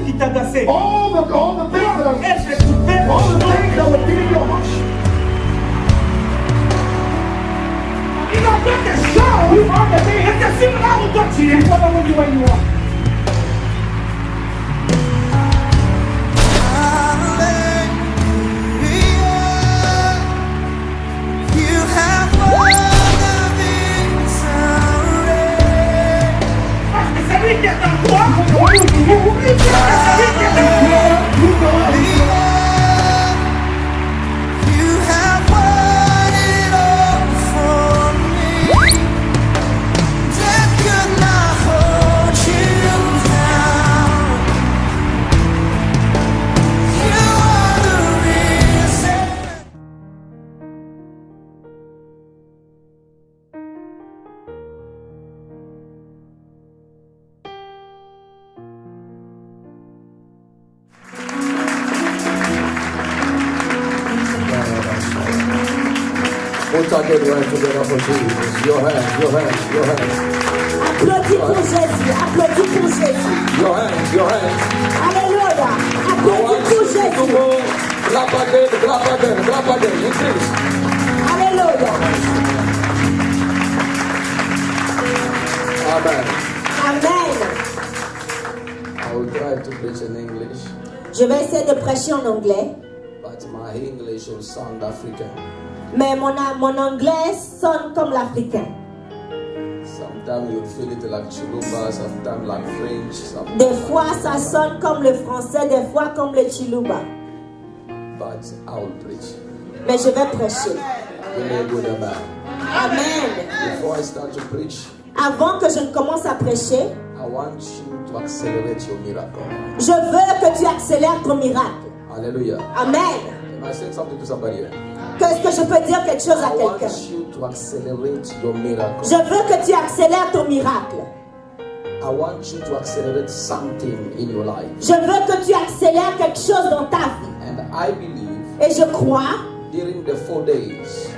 qui t'agaçait. All the things that Elle t'écoutait. all the things that were getting your heart. Il a fait des choses. You are the thing. Et c'est sur là où toi tu es. It's what I where you are. Parce que c'est lui qui est en toi. Oublie que c'est lui qui est en toi. Put our good right together for Jesus. Your hands, your hands, your hands. Applaudis pour Jésus, applaudis pour Jésus. Your hands, your hands. Alléluia, I applaudis want pour you to Jésus. go. Clap again, clap again, clap again. Increase. Alléluia. Amen. Amen. I will try to preach in English, Je vais essayer de prêcher en anglais, but my English will sound African. mais mon anglais sonne comme l'africain. Sometimes you feel it like Chiluba, sometimes like French, sometimes. Des fois, ça sonne comme le français, des fois comme le chiluba. But I will preach. Mais je vais prêcher. Give me a good amen. Amen. Before I start to preach, Avant que je ne commence à prêcher, I want you to accelerate your miracle. je veux que tu accélères ton miracle. Hallelujah. Amen. Am I saying something to somebody here? Est-ce que je peux dire quelque chose à I want quelqu'un? you to accelerate your miracle. Je veux que tu accélères ton miracle. I want you to accelerate something in your life. Je veux que tu accélères quelque chose dans ta vie. And I believe Et je crois, during the 4 days,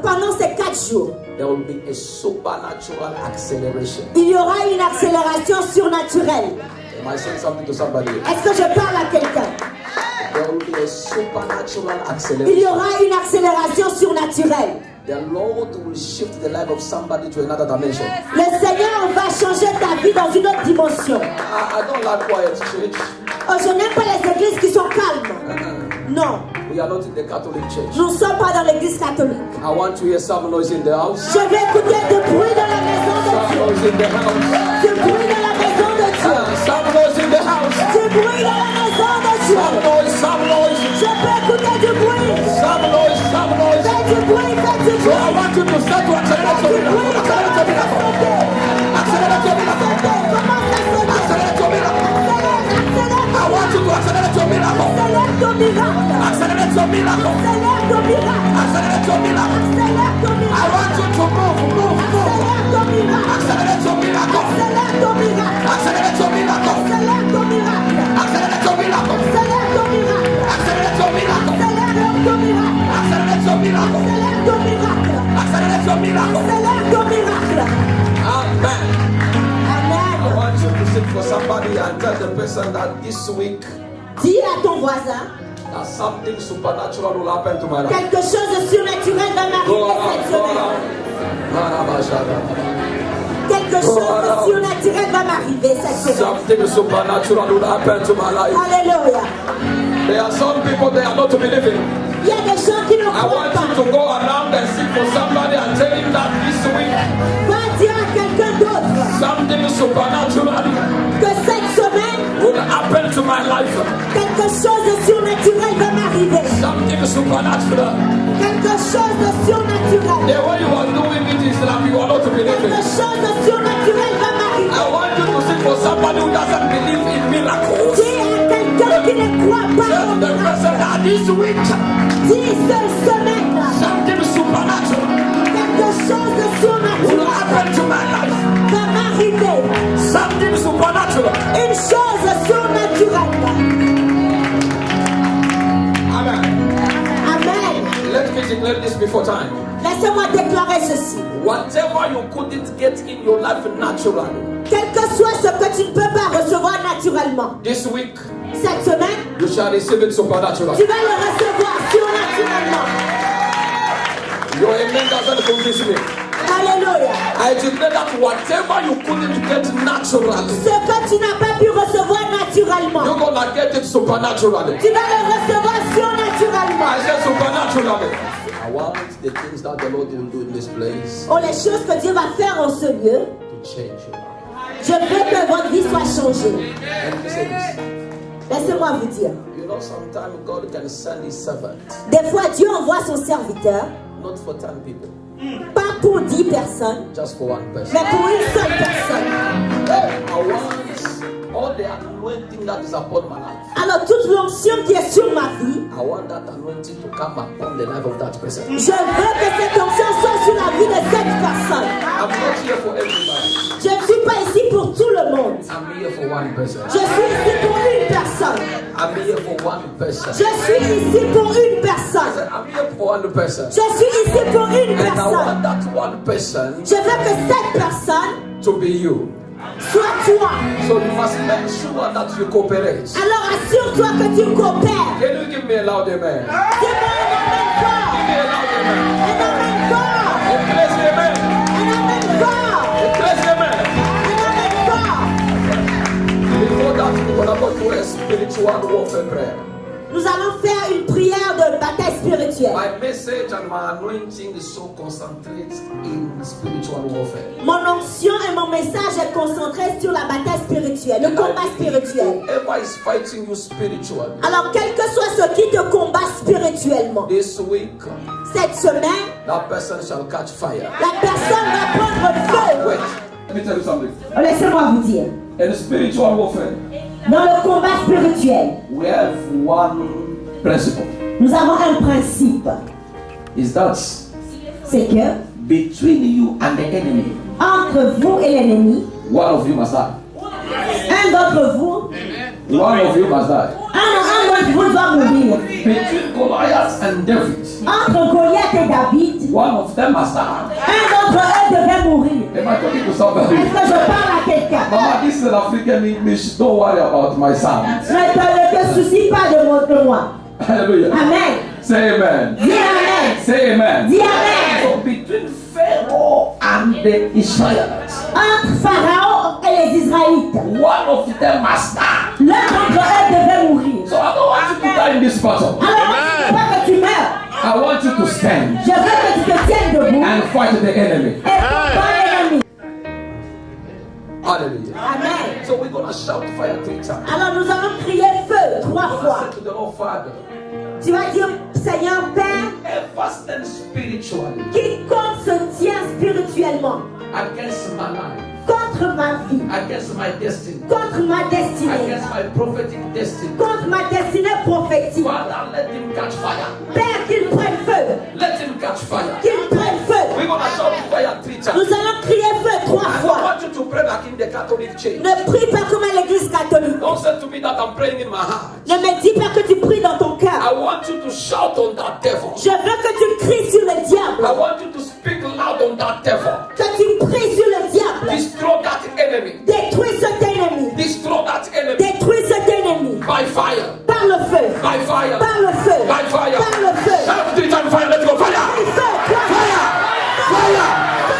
pendant ces 4 jours, there will be a supernatural acceleration. il y aura une accélération surnaturelle. Am I saying something to somebody here? Est-ce que je parle à quelqu'un? There will be a supernatural Il y acceleration. aura une accélération surnaturelle. The Lord will shift the life of somebody to another dimension. Le Seigneur va changer ta vie dans une autre dimension. I don't like quiet church. Oh, je n'aime pas les églises qui sont calmes. Non, We are not in the Catholic Church. nous ne sommes pas dans l'église catholique. I want to hear some noise in the house. Je vais écouter du bruit dans la maison de Some Dieu. noise in the house. Du bruit dans la maison de Dieu. Some noise in the house. Du bruit dans la maison de Dieu. Some noise, some noise. Je peux écouter du bruit. Some noise, some noise. Fais du bruit, fais du So I bruit. want you to start to accelerate your miracle. Accelerate your miracle. Accelerate your miracle. Accelerate your miracle. I want you to accelerate your miracle. Accélère ton miracle. Accelerate your miracle. Accélère ton miracle. Accelerate your miracle. Accélère ton I miracle. want you to move. Accélère ton miracle. Accelerate your miracle. Accélère ton miracle. Accelerate your miracle. Accélère ton miracle. Accelerate your miracle. Accélère ton miracle. Accelerate your miracle. Accélère ton miracle. Accelerate your miracle. Accélère ton miracle. Accelerate your miracle. Accélère ton miracle. Amen. I Amen. want you to sit for somebody and tell the person that this week Dis à ton voisin, that something supernatural will happen to my life. quelque chose de surnaturel va Go m'arriver around, cette go semaine. around. Marabashara. Quelque chose de surnaturel va m'arriver cette semaine. Something supernatural will happen to my life. Alléluia. There are some people they are not believing. Il y a des gens qui ne I croient want pas. you to go around and seek for somebody and tell him that this week Va dire à quelqu'un d'autre something supernatural que cette semaine, will happen to my life. quelque chose de surnaturel va m'arriver. Something supernatural. Quelque chose de surnaturel. The way you are doing it is like you are not Quelque believing. chose de surnaturel va m'arriver. I want you to seek for somebody who doesn't believe in miracles. Dis à quelqu'un qui ne croit pas Tell au the miracle. person that this week Dis cette semaine, something supernatural quelque chose de will surnaturel happen to my life. va m'arriver. Something supernatural. Une chose surnaturelle. Amen. Amen. Let me declare this before time. Laissez-moi déclarer ceci. Whatever you couldn't get in your life naturally, Quelque que soit ce que tu ne peux pas recevoir naturellement. This week, Cette semaine, you shall receive it supernatural. tu vas le recevoir surnaturellement. Your amen doesn't convince me. Alléluia. I declare that whatever you couldn't get naturally, Ce que tu n'as pas pu recevoir naturellement, you're gonna get it supernaturally. tu vas le recevoir surnaturellement. I said supernaturally. I want the things that the Lord will do in this place Oh, les choses que Dieu va faire en ce lieu, to change your life. je veux que votre vie soit changée. Let me say this. Laissez-moi vous dire. You know, sometimes God can send his servant, Des fois, Dieu envoie son serviteur, not for 10 people, pas pour 10 personnes, just for one person. mais pour une seule personne. I want all the anointing that is upon my life. Alors, toute l'onction qui est sur ma vie, I want that anointing to come upon the life of that person. je veux que cette onction soit sur la vie de cette personne. I'm not here for everybody. Je ne suis pas ici pour tout le monde. I'm here for one person. Je suis ici pour une personne. I'm here for one person. Je suis ici pour une personne. I'm here for one person. Je suis ici pour une And I personne. want that one person Je veux que cette personne to be you. soit toi. So you must make sure that you cooperate. Alors assure-toi que tu coopères. Can you give me a loud amen? Dis-moi un amen fort. Give me a loud amen. Un amen fort. A crazy amen. Un amen fort. A crazy amen. Un amen fort. Before that, we're going to go to a spiritual warfare prayer. Nous allons faire une prière de bataille spirituelle. My message and my anointing is so concentrated in spiritual warfare. Mon onction et mon message est concentré sur la bataille spirituelle, le combat spirituel. Whoever is fighting you spiritually, Alors, quel que soit ce qui te combat spirituellement, this week, cette semaine, that person shall catch fire. la personne va prendre feu. Wait, let me tell you something. Laissez-moi vous dire, In spiritual warfare, dans le combat spirituel, we have one principle. nous avons un principe. Is that C'est que, between you and the enemy, entre vous et l'ennemi, one of you must die. un d'entre vous, One of you must die. un d'entre vous doit mourir. Between Goliath and David, Entre Goliath et David, one of them must die. un d'entre eux devait mourir. Am I talking to somebody? Est-ce que je parle à quelqu'un? Mama, this is an African English. Don't worry about my sound. Ne te soucie pas de moi. Hallelujah. Amen. Say amen. Dis Amen. Say amen. Dis Amen. So between Pharaoh and the Israelites, Entre Pharaon et les Israélites, one of them must die. l'un d'entre eux devait mourir. So I don't want you to die in this battle. Alors, je ne veux pas que tu meurs. I want you to stand Je veux que tu te tiennes debout and fight the enemy. et combat l'ennemi. Hallelujah. Amen. So we're going to shout fire 3 times. Alors, nous allons crier feu 3 We're going to fois. say to the Lord, Father, Tu vas dire, Seigneur Père, ever stand spiritually quiconque se tient spirituellement against my life, contre ma vie, against my destiny, contre ma destinée, against my prophetic destiny, contre ma destinée prophétique. Father, let him catch fire. Père, qu'il prenne feu, Let him catch fire. qu'il prenne feu. We're going to shout fire 3 times. Nous allons crier feu 3 I don't fois. want you to pray like in the Catholic Church. Ne prie pas comme à l'église catholique. Don't say to me that I'm praying in my heart. Ne me dis pas que tu pries dans ton I cœur. want you to shout on that devil. Je veux que tu cries sur le I diable. want you to speak loud on that devil. Que tu pries sur le diable. Destroy that enemy. Détruis cet ennemi. Destroy that enemy. Détruis cet ennemi. By fire. Par le feu. By fire. Par le feu. By fire. Par le feu. Shout 3 times fire. Let's go. Fire. Feu, toi. Fire. Fire.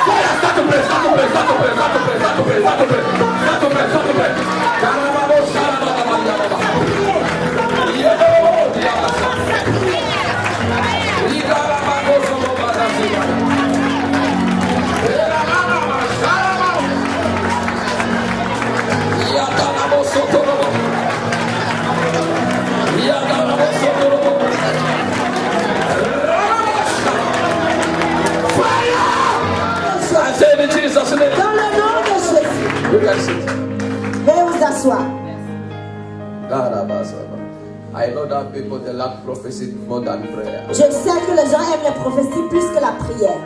Fire. Start to pray. Start to pray. Start to pray. Start to pray. Start to pray. Start to pray. Start to pray. Start to pray. Karababo, sharababa, yababa. Yebo, yabasa. Ikarababo, zobobada, zibada. Erababa, sharababa. Yakarabo, sotorobo. Yakarabo, sotorobo. I say it in Jesus' name. Dans le nom de Jésus. You can sit. Veuillez vous asseoir. I know that people they lack prophecy more than prayer, Je sais que les gens aiment les prophéties plus que la prière.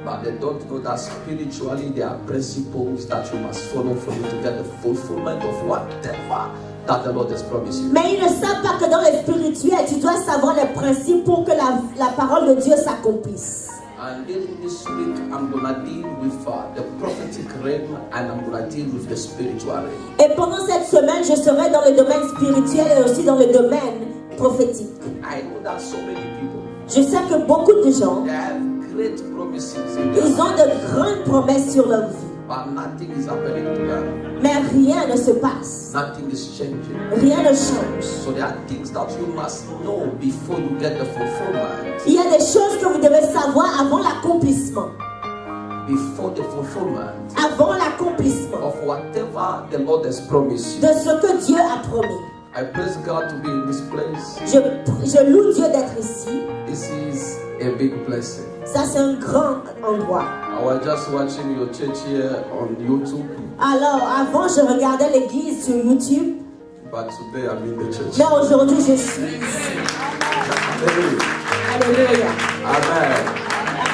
but they don't know that spiritually there are principles that you must follow for you to get the fulfillment of whatever that the Lord has promised you. Mais ils ne savent pas que dans le spirituel, tu dois savoir les principes pour que la parole de Dieu s'accomplisse. And then this week, I'm going to deal with the prophetic realm and I'm going to deal with the spiritual realm. Et pendant cette semaine, je serai dans le domaine spirituel et aussi dans le domaine prophétique. I know that so many people, Je sais que beaucoup de gens, they have great promises in their ils ont life, de grandes promesses sur leur vie. but nothing is happening to them. Mais rien ne se passe. Nothing is changing. Rien ne change. So there are things that you must know before you get the fulfillment. Il y a des choses que vous devez savoir avant l'accomplissement. Before the fulfillment Avant l'accomplissement of whatever the Lord has promised you. de ce que Dieu a promis. I praise God to be in this place. Je loue Dieu d'être ici. This is a big blessing. Ça, c'est un grand endroit. I was just watching your church here on YouTube, Alors, avant, je regardais l'église sur YouTube. but today I'm in the church. Mais aujourd'hui, je suis ici. Hallelujah. Alléluia. Amen.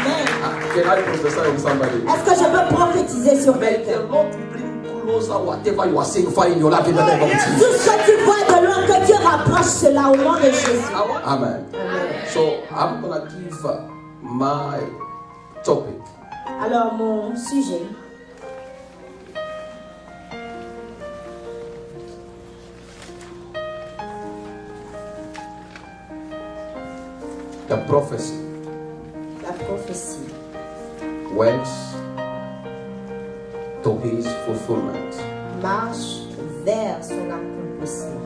Amen. Can I prophesy on somebody? Est-ce que je peux prophétiser sur May the quelqu'un? Lord bring closer whatever you are saying for in your life in the name of Tout Jesus. ce que tu vois de loin, que Dieu rapproche cela au nom de Jésus. Amen. So I'm gonna give my topic. Alors, mon sujet, The prophecy. la prophétie. Words to his fulfillment. Marche vers son accomplissement.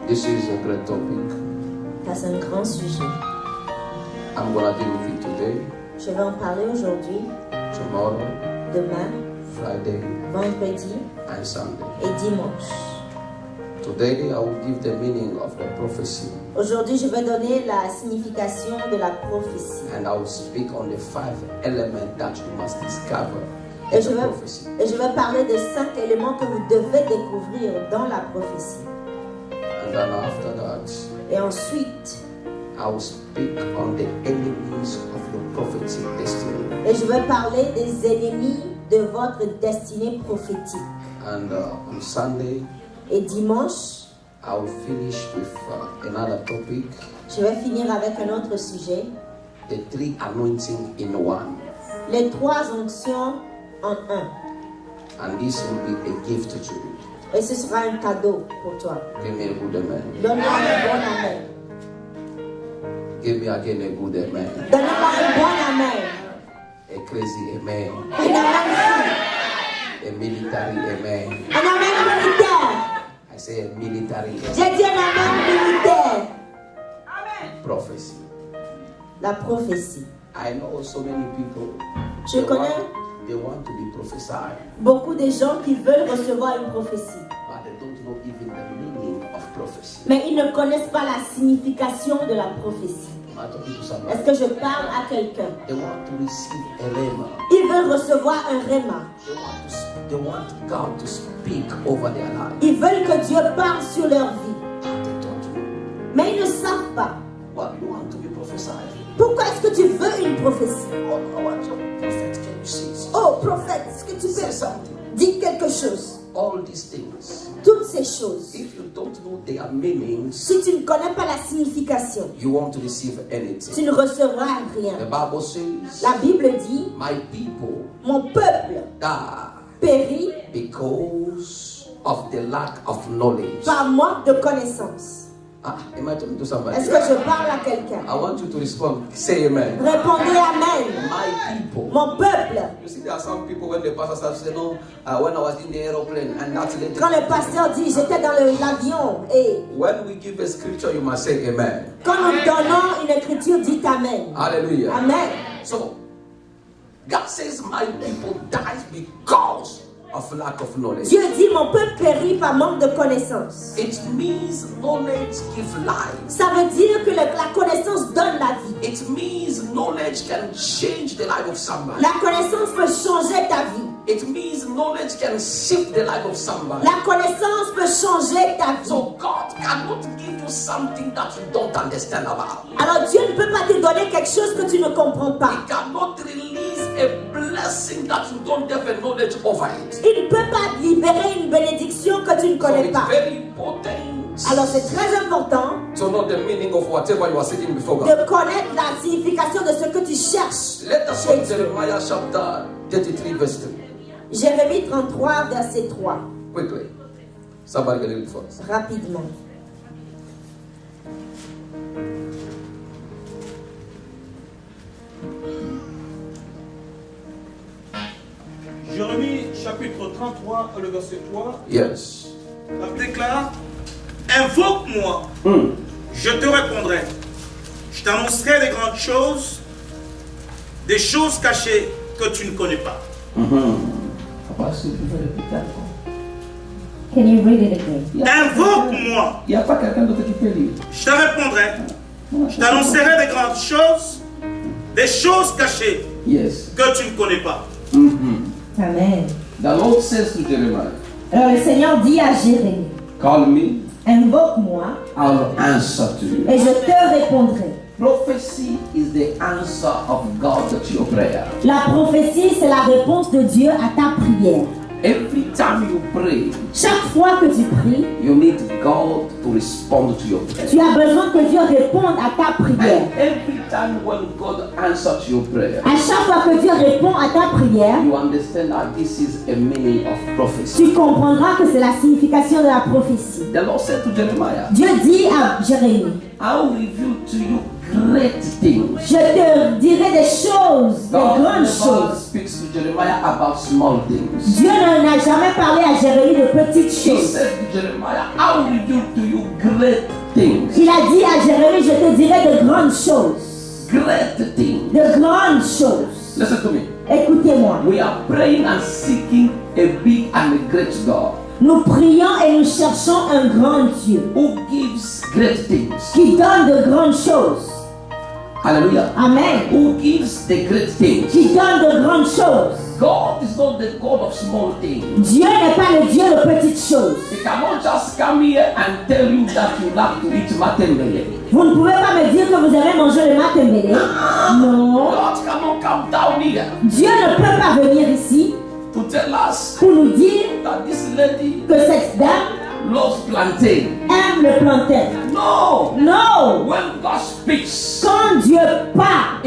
This is a great topic. Ça, c'est un grand sujet. I'm gonna deal with it today, Je vais en parler aujourd'hui, tomorrow, demain, Friday, vendredi and Sunday. et dimanche. Today I will give the meaning of the prophecy Aujourd'hui, je vais donner la signification de la prophétie. and I will speak on the 5 elements that you must discover Et in je, the vais, prophecy. et je vais parler de 5 éléments que vous devez découvrir dans la prophétie. And then after that, Et ensuite, I will speak on the enemies of your prophetic destiny. et je vais parler des ennemis de votre destinée prophétique. And on Sunday, Et dimanche, I will finish with another topic, je vais finir avec un autre sujet. the 3 anointing in one. Les 3 onctions en un. And this will be a gift to you. Et ce sera un cadeau pour toi. Give me a good amen. Donne-moi un bon amen. Give me again a good amen. Donne-moi un bon amen. A crazy amen. Un amen fou. A military amen. Un amen militaire. I say a military amen. J'ai dit un amen militaire. Prophecy. La prophétie. I know so many people. Je connais They want to be prophesied, beaucoup de gens qui veulent recevoir une prophétie. but they don't know even the meaning of prophecy. Mais ils ne connaissent pas la signification de la prophétie. Am I talking to somebody? Est-ce que je parle à quelqu'un? They want to receive a rhema. Ils veulent recevoir un rhéma. They want God to speak over their life. Ils veulent que Dieu parle sur leur vie. But they don't know. Mais ils ne savent pas. Well, you want to be prophesied. Pourquoi est-ce que tu veux une prophétie? Oh, I want your prophet. Can you say it? Oh, prophète, est-ce que tu Say peux something. dire quelque chose? All these things. Toutes ces choses. If you don't know their meanings, Si tu ne connais pas la signification, you won't receive tu anything. ne recevras rien. The Bible says, La Bible dit, my people mon peuple die périt because of the lack of knowledge. par manque de connaissance. Am I talking to somebody? Est-ce que je parle à quelqu'un? I want you to respond. Say amen. Répondez Amen. My people. Mon peuple. You see, there are some people when the pastor starts saying, no, when I was in the aeroplane and that's later. Quand le pasteur dit, j'étais dans l'avion et When we give a scripture, you must say amen. quand nous donnons une écriture, dites Amen. Hallelujah. Amen. So, God says, my people dies because of lack of knowledge. Dieu dit, mon peuple périt par manque de connaissance. It means knowledge gives life. Ça veut dire que la connaissance donne la vie. It means knowledge can change the life of somebody. La connaissance peut changer ta vie. It means knowledge can shift the life of somebody. La connaissance peut changer ta vie. So God cannot give you something that you don't understand about. Alors Dieu ne peut pas te donner quelque chose que tu ne comprends pas. He cannot release a blessing that you don't have a knowledge over it. Il ne peut pas libérer une bénédiction que tu ne So connais it's pas. very important Alors c'est très important to know the meaning of whatever you are seeking before God. de connaître la signification de ce que tu cherches. Let us read Jeremiah chapter 33 verse 3. Jérémie 33, verset 3. Quickly. Somebody can read it for us. Rapidement. Jérémie chapitre 33, le verset 3. Yes. La déclare: invoque-moi, je te répondrai. Je t'annoncerai des grandes choses, des choses cachées que tu ne connais pas. Papa, est-ce que tu peux répéter encore? Can you read it again? Invoque-moi, Il n'y a pas quelqu'un d'autre qui peut lire. je te répondrai. Je t'annoncerai des grandes choses, des choses cachées Yes. que tu ne connais pas. Amen. The Lord says to Jeremiah, Alors le Seigneur dit à Jérémie, call me, invoque-moi I'll answer to you. et je te répondrai. Prophecy is the answer of God to your prayer. La prophétie, c'est la réponse de Dieu à ta prière. Every time you pray, Chaque fois que tu pries, you need God to respond to your prayer. tu as besoin que Dieu réponde à ta prière. And every time when God answers your prayer, À chaque fois que Dieu répond à ta prière, you understand that this is a meaning of prophecy. tu comprendras que c'est la signification de la prophétie. The Lord said to Jeremiah, Dieu dit à Jérémie, I will reveal to you great things. je te dirai des choses, des God grandes never choses. speaks to Jeremiah about small things. Dieu n'a jamais parlé à Jérémie de petites He choses. said to Jeremiah, I will reveal to you great things. Il a dit à Jérémie, je te dirai de grandes choses. Great things. De grandes choses. Listen to me. Écoutez-moi. We are praying and seeking a big and a great God Nous prions et nous cherchons un grand Dieu who gives great things. qui donne de grandes choses. Hallelujah. Amen. Who gives the great things. Qui donne de grandes choses. God is not the God of small things. Dieu n'est pas le Dieu de petites choses. He cannot just come here and tell you that you like to eat matembele. Vous ne pouvez pas me dire que vous avez mangé le matembele. Non. God cannot come down here Dieu ne peut pas venir ici to tell us pour nous dire that this lady que cette dame loves plantain. aime le plantain. No. Non. When God speaks, Quand Dieu parle,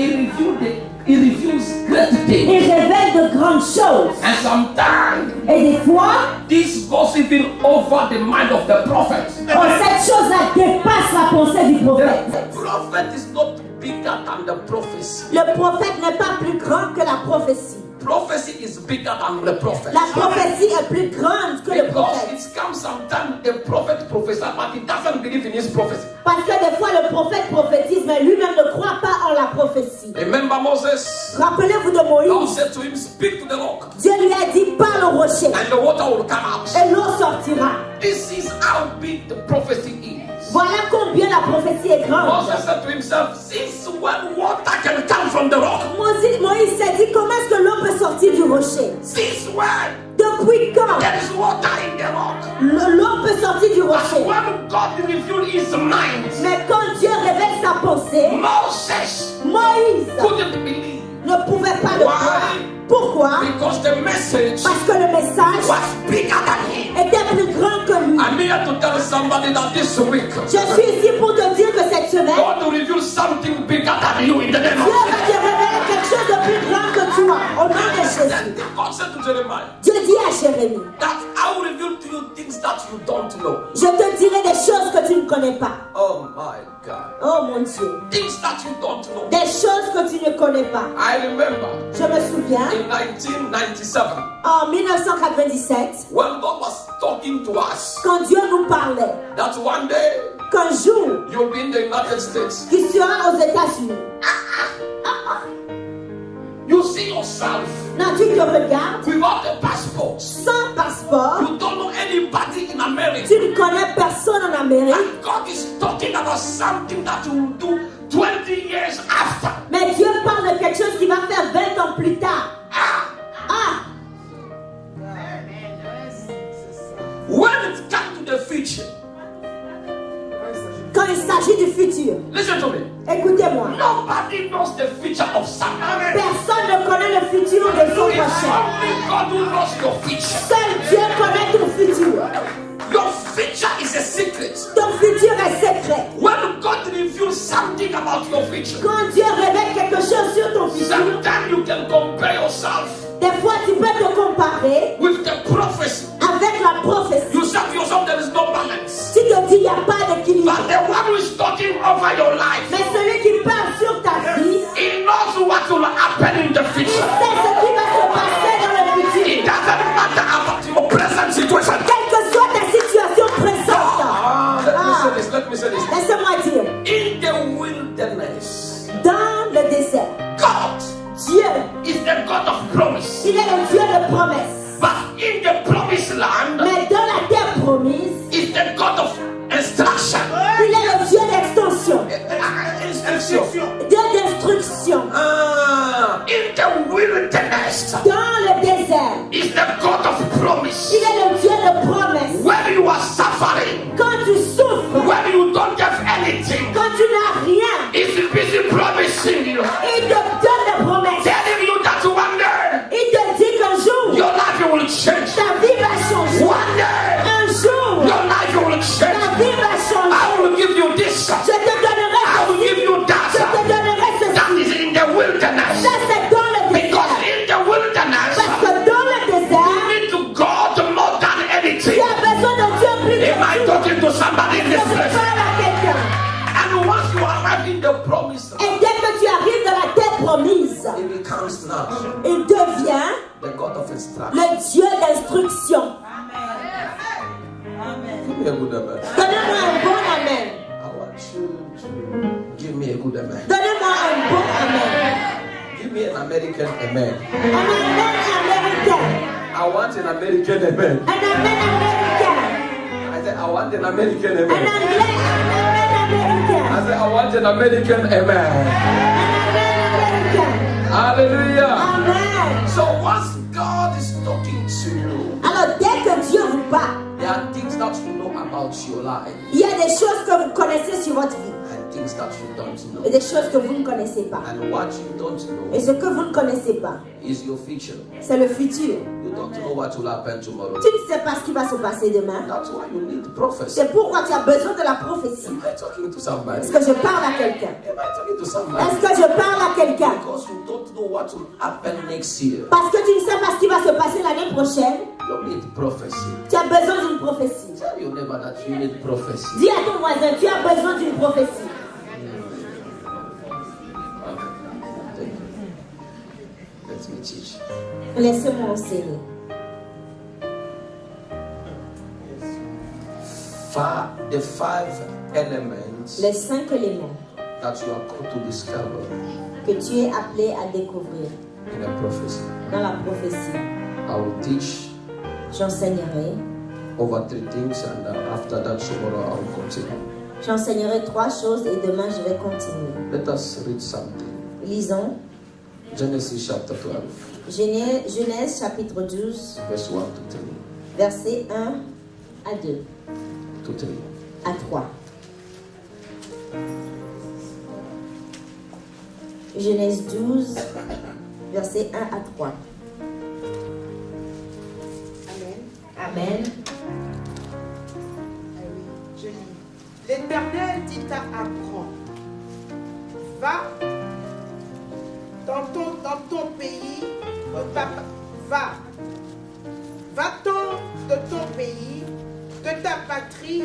He reveals great il things. révèle de grandes choses. And sometimes Et des fois, this goes even over the mind of the prophet. cette chose-là dépasse la pensée du prophète. The prophet is not bigger than the prophecy. Le prophète n'est pas plus grand que la prophétie. Prophecy is bigger than the prophet. La prophétie est plus grande que le Because prophète. it comes sometimes the prophet prophesies, but he doesn't believe in his prophecy. Parce que des fois le prophète prophétise, mais lui-même ne croit pas en la prophétie. Remember Moses? Rappelez-vous de God Moïse. said to him, speak to the rock, Dieu lui a dit, parle au rocher, and the water will come out. et l'eau sortira. This is how big the prophecy is. Voilà combien la prophétie est grande. Moses said to himself, since when water can come from the rock? Moïse s'est dit, comment est-ce que l'eau peut sortir du rocher? Since when Depuis quand there is water in the rock? l'eau peut sortir du But rocher? when God revealed his mind, Mais quand Dieu révèle sa pensée, Moses Moïse couldn't believe. ne pouvait pas le Why? croire. Pourquoi? Because the message Parce que le message was bigger than him. était plus grand que lui. I'm here to tell somebody that this week, Je suis ici pour te dire que cette semaine, God will reveal something bigger than you in the name of Dieu va te Jesus. révéler quelque chose de plus grand que toi. Au nom de Then Jésus. God said to Jeremiah Dieu dit à Jérémie, that I will reveal to you things that you don't know. je te dirai des choses que tu ne connais pas. Oh my God. Oh mon Dieu. Things that you don't know. Des choses que tu ne connais pas. I remember Je me souviens, in 1997 en 1997, when God was talking to us quand Dieu nous parlait, that one day qu'un jour, you'll be in the United States. qui sera aux États-Unis. You see yourself Non, tu te regardes without a passport. sans passeport. You don't know anybody in America. Tu ne connais personne en Amérique. And God is talking about something that you will do 20 years after. Mais Dieu parle de quelque chose qui va faire 20 ans plus tard. Ah! When it comes to the future, Quand il s'agit du futur, listen to me. Écoutez-moi. Nobody knows the future of someone. Personne ne connaît le futur de son It's prochain. only God who knows your future. Seul Dieu connaît ton futur. Your future is a secret. Ton futur est secret. When God reveals something about your future, Quand Dieu révèle quelque chose sur ton futur, sometimes you can compare yourself des fois tu peux te comparer with the prophecy. avec la prophétie. You say to yourself, there is no balance. Tu te dis, il n'y a pas d'équilibre. But the one who is talking over your life, Mais celui qui parle sur ta vie, he knows what will happen in the il future. sait ce qui va se passer dans le futur. It doesn't matter about your present situation. Quelle que soit ta situation présente. Let me say this. Laissez-moi dire, In the wilderness, dans le désert, God Dieu, is the God of promise. il est le Dieu de promesse. But in the promised land, Mais dans la terre promise, is the God of instruction. il est le Dieu d'extension, Instruction. Dieu d'instruction. In the wilderness, Dans le désert, is the God of promise. il est le Dieu de promesse. When you are suffering, Quand tu souffres, when you don't have anything, quand tu n'as rien, is busy promising you, il te donne des promesses. telling you that one day Il te dit qu'un jour, your life will change. ta vie va changer. One day Un jour, your life will ta change. vie va I changer. will give you this. Je te donnerai I will give ceci. you Je te that. donnerai That ceci. is in the wilderness. Ça, c'est dans le Because désert. in the wilderness, Parce que dans le you désert, need to God more than tu anything. as besoin de Dieu plus que Am I tout. talking to somebody in Je this place? parle à quelqu'un. And once you arrive in the promised land, Et dès que tu arrives dans la terre promise, it becomes now il devient the God of instruction. le Dieu d'instruction. Give me a good amen. Donnez-moi un bon amen. I want you to give me a good amen. Donnez-moi un bon amen. Give me an American amen. Un amen américain. I want an American amen. Un amen américain. I said, I want an American Un amen. anglais, un amen américain. I said, I want an American amen. Un amen américain. Hallelujah. Amen. So once God is talking to you, Alors dès que Dieu vous parle, there are things that you know about your life il y a des choses que vous connaissez sur votre vie and things that you don't et know. des choses que vous ne connaissez pas. And what you don't Et know ce que vous ne connaissez pas, is your future. c'est le futur. You don't know what will happen tomorrow. Tu ne sais pas ce qui va se passer demain. That's why you need prophecy. C'est pourquoi tu as besoin de la prophétie. Am I talking to somebody? Est-ce que je parle à quelqu'un? Am I talking to somebody? Est-ce que je parle à quelqu'un? Because you don't know what will happen next year. Parce que tu ne sais pas ce qui va se passer l'année prochaine. You need prophecy. Tu as besoin d'une prophétie. Tell your neighbor that you need prophecy. Dis à ton voisin, tu as besoin d'une prophétie. Thank you. Let me teach. Laissez-moi enseigner. The 5 elements Les 5 éléments that you are called to discover que tu es appelé à découvrir in a prophecy. dans la prophétie. I will teach J'enseignerai. over 3 things, and after that, tomorrow I will continue. J'enseignerai 3 choses et demain je vais continuer. Let us read something. Lisons Genesis chapter 12, Genèse chapitre 12, verse 1 to 3. versets 1 à 2, To 3. à 3. Genèse 12, versets 1 à 3. Amen. Amen. Ah oui, je lis. L'Éternel dit à Abraham, va dans ton pays, va-t'en de ton pays, de ta patrie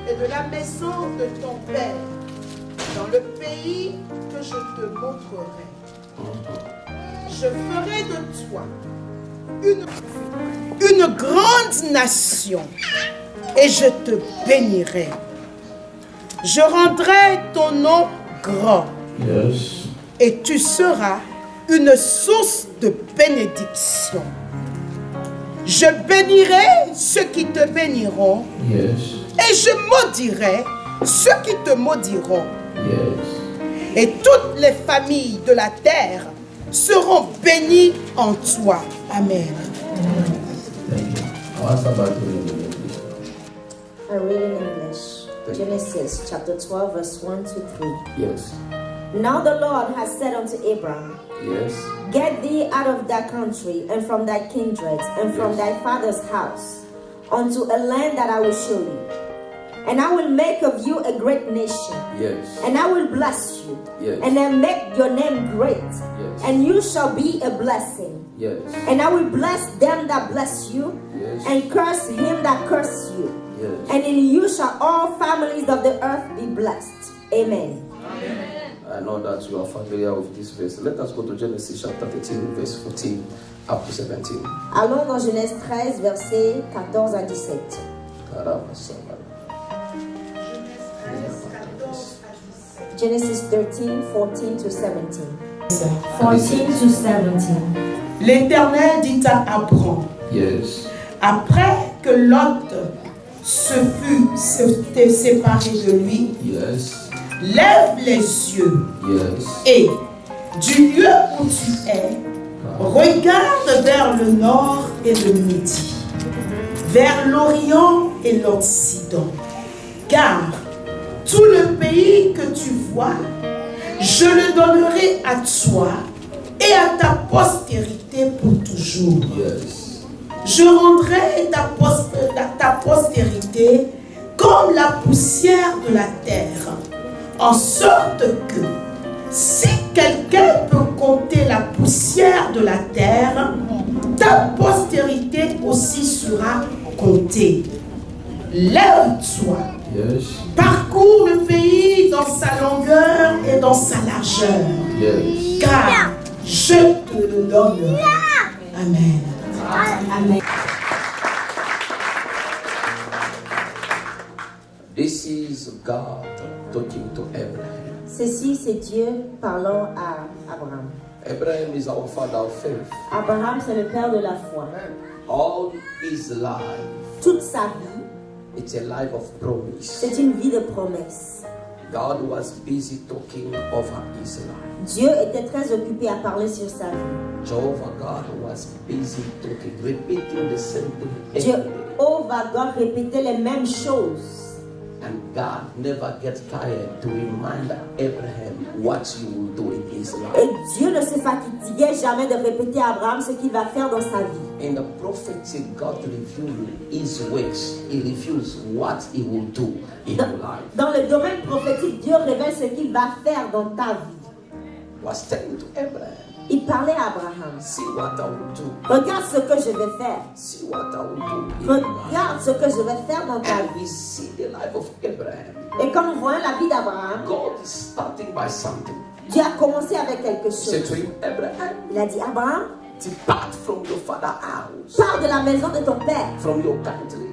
et de la maison de ton père, dans le pays que je te montrerai. Je ferai de toi une grande nation et je te bénirai. Je rendrai ton nom grand. Yes. Et tu seras une source de bénédiction. Je bénirai ceux qui te béniront. Yes. Et je maudirai ceux qui te maudiront. Yes. Et toutes les familles de la terre seront bénies en toi. Amen. Thank you. I want somebody to read in English. I read in English. Genesis chapter 12, verse 1 to 3. Yes. Now the Lord has said unto Abram, Yes. Get thee out of thy country, and from thy kindred, and from thy father's house, unto a land that I will show you. And I will make of you a great nation. Yes. And I will bless you. Yes. And then make your name great. Yes. And you shall be a blessing. Yes. And I will bless them that bless you. Yes. And curse him that curses you. Yes. And in you shall all families of the earth be blessed. Amen. I know that you are familiar with this verse. Let us go to Genesis chapter 13, verse 14 up to 17. Allons dans Genèse 13, versets 14 à 17. Genesis 13, 14 to 17. 14 to 17. L'Éternel dit à Abraham, Yes. après que Lot s'était séparé de lui, Yes. lève les yeux Yes. et, du lieu où tu es, regarde vers le nord et le midi, vers l'Orient et l'Occident, car tout le pays que tu vois, je le donnerai à toi et à ta postérité pour toujours. Yes. Je rendrai ta postérité comme la poussière de la terre, en sorte que si quelqu'un peut compter la poussière de la terre, ta postérité aussi sera comptée. Lève-toi, Yes. parcours le pays dans sa longueur et dans sa largeur, Yes. car je te le donnerai. Amen. Amen. This is God talking to Abraham. Ceci, c'est Dieu parlant à Abraham. Abraham is our father of faith. Abraham, c'est le père de la foi. All his life, Toute sa vie, it's a life of promise. c'est une vie de promesse. God was busy talking over his life. Dieu était très occupé à parler sur sa vie. Jehovah God was busy talking, repeating the same thing every day. Jéhovah God répétait les mêmes choses. And God never gets tired to remind Abraham what he will do in his life. Et Dieu ne se fatiguait jamais de répéter à Abraham ce qu'il va faire dans sa vie. In the prophecy, God revealed his works. He reveals what he will do in your life. Dans le domaine prophétique, Dieu révèle ce qu'il va faire dans ta vie. Was telling to Abraham, Il parlait à Abraham. see what I will do. Regarde ce que je vais faire. See what I will do in your life. Regarde ce que je vais faire dans ta And vie. we see the life of Abraham. Et quand nous voyons la vie d'Abraham, God is starting by something. Dieu a commencé avec quelque He said to chose. him, Abraham, Il a dit, Abraham, depart from your father's house, pars de la maison de ton père, from your country,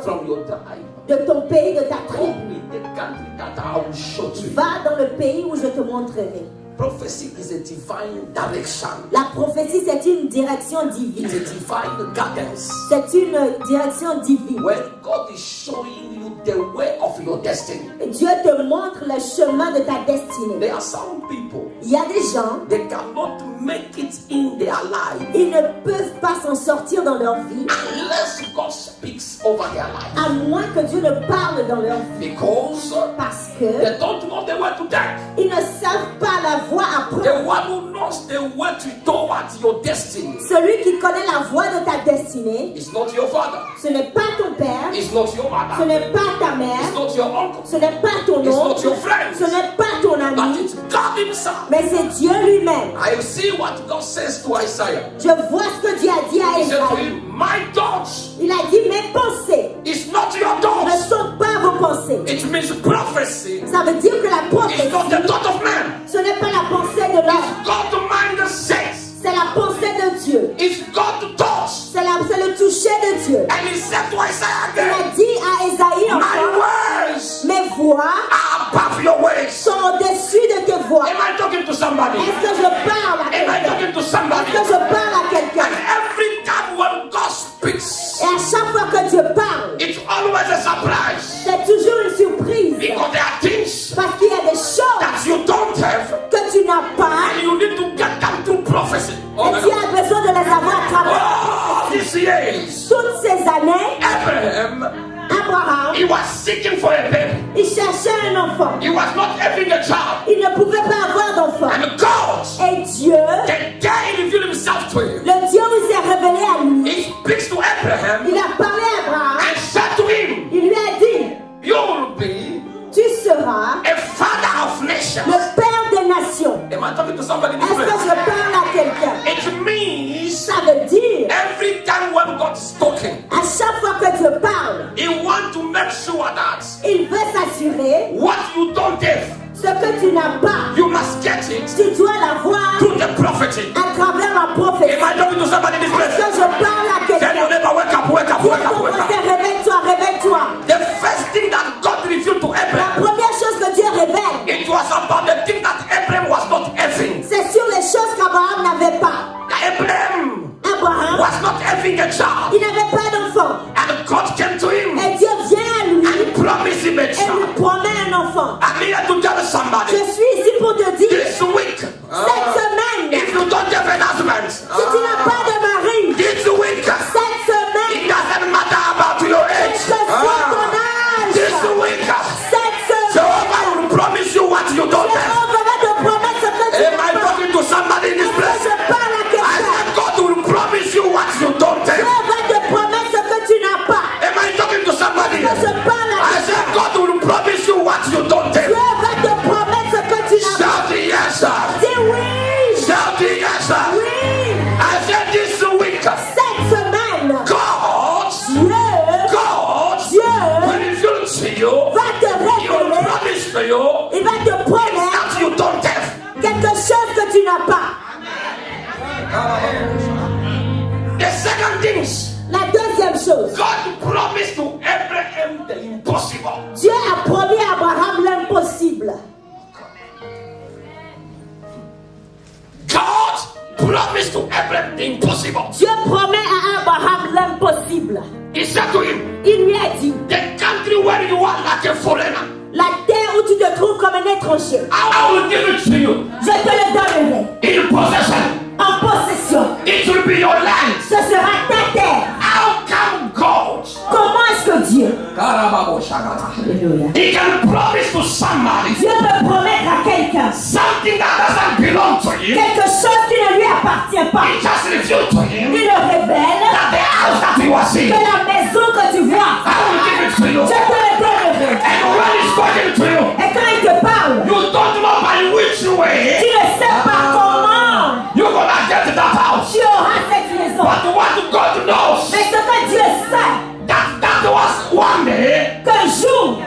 from your tribe. de ton pays, de ta Go tribu. in the country that I will show to you. Va dans le pays où je te montrerai. Prophecy is a divine direction. La prophétie, c'est une direction It's divine. a divine guidance. C'est une direction divine. When God is showing you the way of your destiny. Dieu te montre le chemin de ta destinée. There are some people, Il y a des gens, they cannot make it in their life ils ne peuvent pas s'en sortir dans leur vie, unless God speaks over their life. à moins que Dieu ne parle dans leur vie. Because Parce que they don't know the way to take. ils ne savent pas la voie à The prendre. one who knows the way to towards your destiny Celui qui connaît la voie de ta destinée, is not your father, ce n'est pas ton père, it's not your ce mother, n'est pas ta it's mère, not your uncle, ce n'est pas ton it's not oncle, your friend, ce n'est pas ton but ami, it's God Himself. mais c'est Dieu lui-même. I see what God says to Isaiah. Je vois ce que Dieu a dit à He said to Isaïe. him, my thoughts Il a dit, mes pensées is not your ne thoughts. sont pas vos pensées. It means prophecy Ça veut dire que la is prophétie, not the thought of man. ce n'est pas la pensée de l'homme, God mind says c'est la pensée de Dieu. it's God thoughts. C'est le toucher de Dieu. And he said to Isaiah Il again, a dit à Isaïe my encore, words mes voix are above your ways. sont au-dessus de tes voix. Am I talking to somebody? Est-ce que je parle à Am I quelqu'un? talking to somebody? Est-ce que je parle à quelqu'un? And every time when God speaks, Et à chaque fois que Dieu parle, it's always a surprise. c'est toujours une surprise. Because there are things Parce qu'il y a des choses that you don't have que tu n'as pas and you need to get them through prophecy. Oh, et my tu God. as besoin de les avoir à travers. Oh, these years, Toutes ces années, Abraham Abraham, he was seeking for a baby. il cherchait un enfant. He was not having a child. Il ne pouvait pas avoir d'enfant. And God, Et Dieu, the day he revealed himself to him, le Dieu où s'est révélé à lui, he speaks to Abraham il a parlé à Abraham, and said to him, il lui a dit, you will be tu seras a father of nations. le père des nations. Am I talking to somebody in this Est-ce que place? je parle à quelqu'un? It means Ça veut dire, every time when God is talking, à chaque fois que Dieu parle, he wants to make sure that il veut s'assurer what you don't have, ce que tu n'as pas, you must get it tu dois l'avoir through the prophecy. à travers la prophétie. Am I talking to somebody in this Est-ce place? que je parle à Tell quelqu'un? your neighbor, wake up, wake up, Dis à wake ton up, wake voisin, up. réveille-toi, réveille-toi. The first thing that God revealed to La Abraham, première chose que Dieu révèle, it was about the thing that Abraham was not having. c'est sur les choses qu'Abraham n'avait pas. Abraham Abraham, was not having a child. il n'avait pas d'enfant. And God came to him Et Dieu vient à lui and promised him a et lui child. promet un enfant. I'm here to tell Je somebody suis ici pour te dire, this week, cette semaine, if you don't have an husband, si tu n'as pas de mari, this week, cette it semaine, doesn't matter about your quel age. que soit ton âge, This week, cette semaine, Jehovah will promise you what you don't have. Jéhovah va te promettre ce que tu Am I n'as pas. talking to somebody in this Est-ce que place? je parle à I quelqu'un? said God will promise you what you don't Dieu have. va te promettre ce que tu n'as pas. Am I talking to somebody? Est-ce que je parle à I quelqu'un? said God will promise you what you don't Dieu have. va te promettre ce que tu n'as pas. Shout the yes, sir. Dis oui, Shout the yes, sir. oui. I said this week, Cette semaine, God Dieu will reveal to you, va te he will révéler, promise to you il va te promettre that you don't have. quelque chose que tu n'as pas. The second things, La deuxième chose, God promised to Abraham the impossible. Dieu a promis à Abraham l'impossible. God promised to Abraham the impossible. Dieu promet à Abraham l'impossible. He said to him, Il lui a dit, the country where you are like a foreigner, la terre où tu te trouves comme un étranger, I will give it to you je te le donnerai in possession. en possession. It will be your land. Ce sera ta terre. How come God, Comment est-ce que Dieu, Alléluia, he can promise to somebody Dieu peut promettre à quelqu'un something that doesn't belong to him? quelque chose qui ne lui appartient pas. He just revealed to him Il le révèle that the house that he was in, que la maison que tu vois, I will give it to you. je te le donnerai. And when he's talking to you, Et quand il te parle, you don't know by which tu way ne sais pas comment you're gonna get to that house. tu auras cette maison. But what God knows, Mais ce que Dieu sait, that was one day, qu'un jour,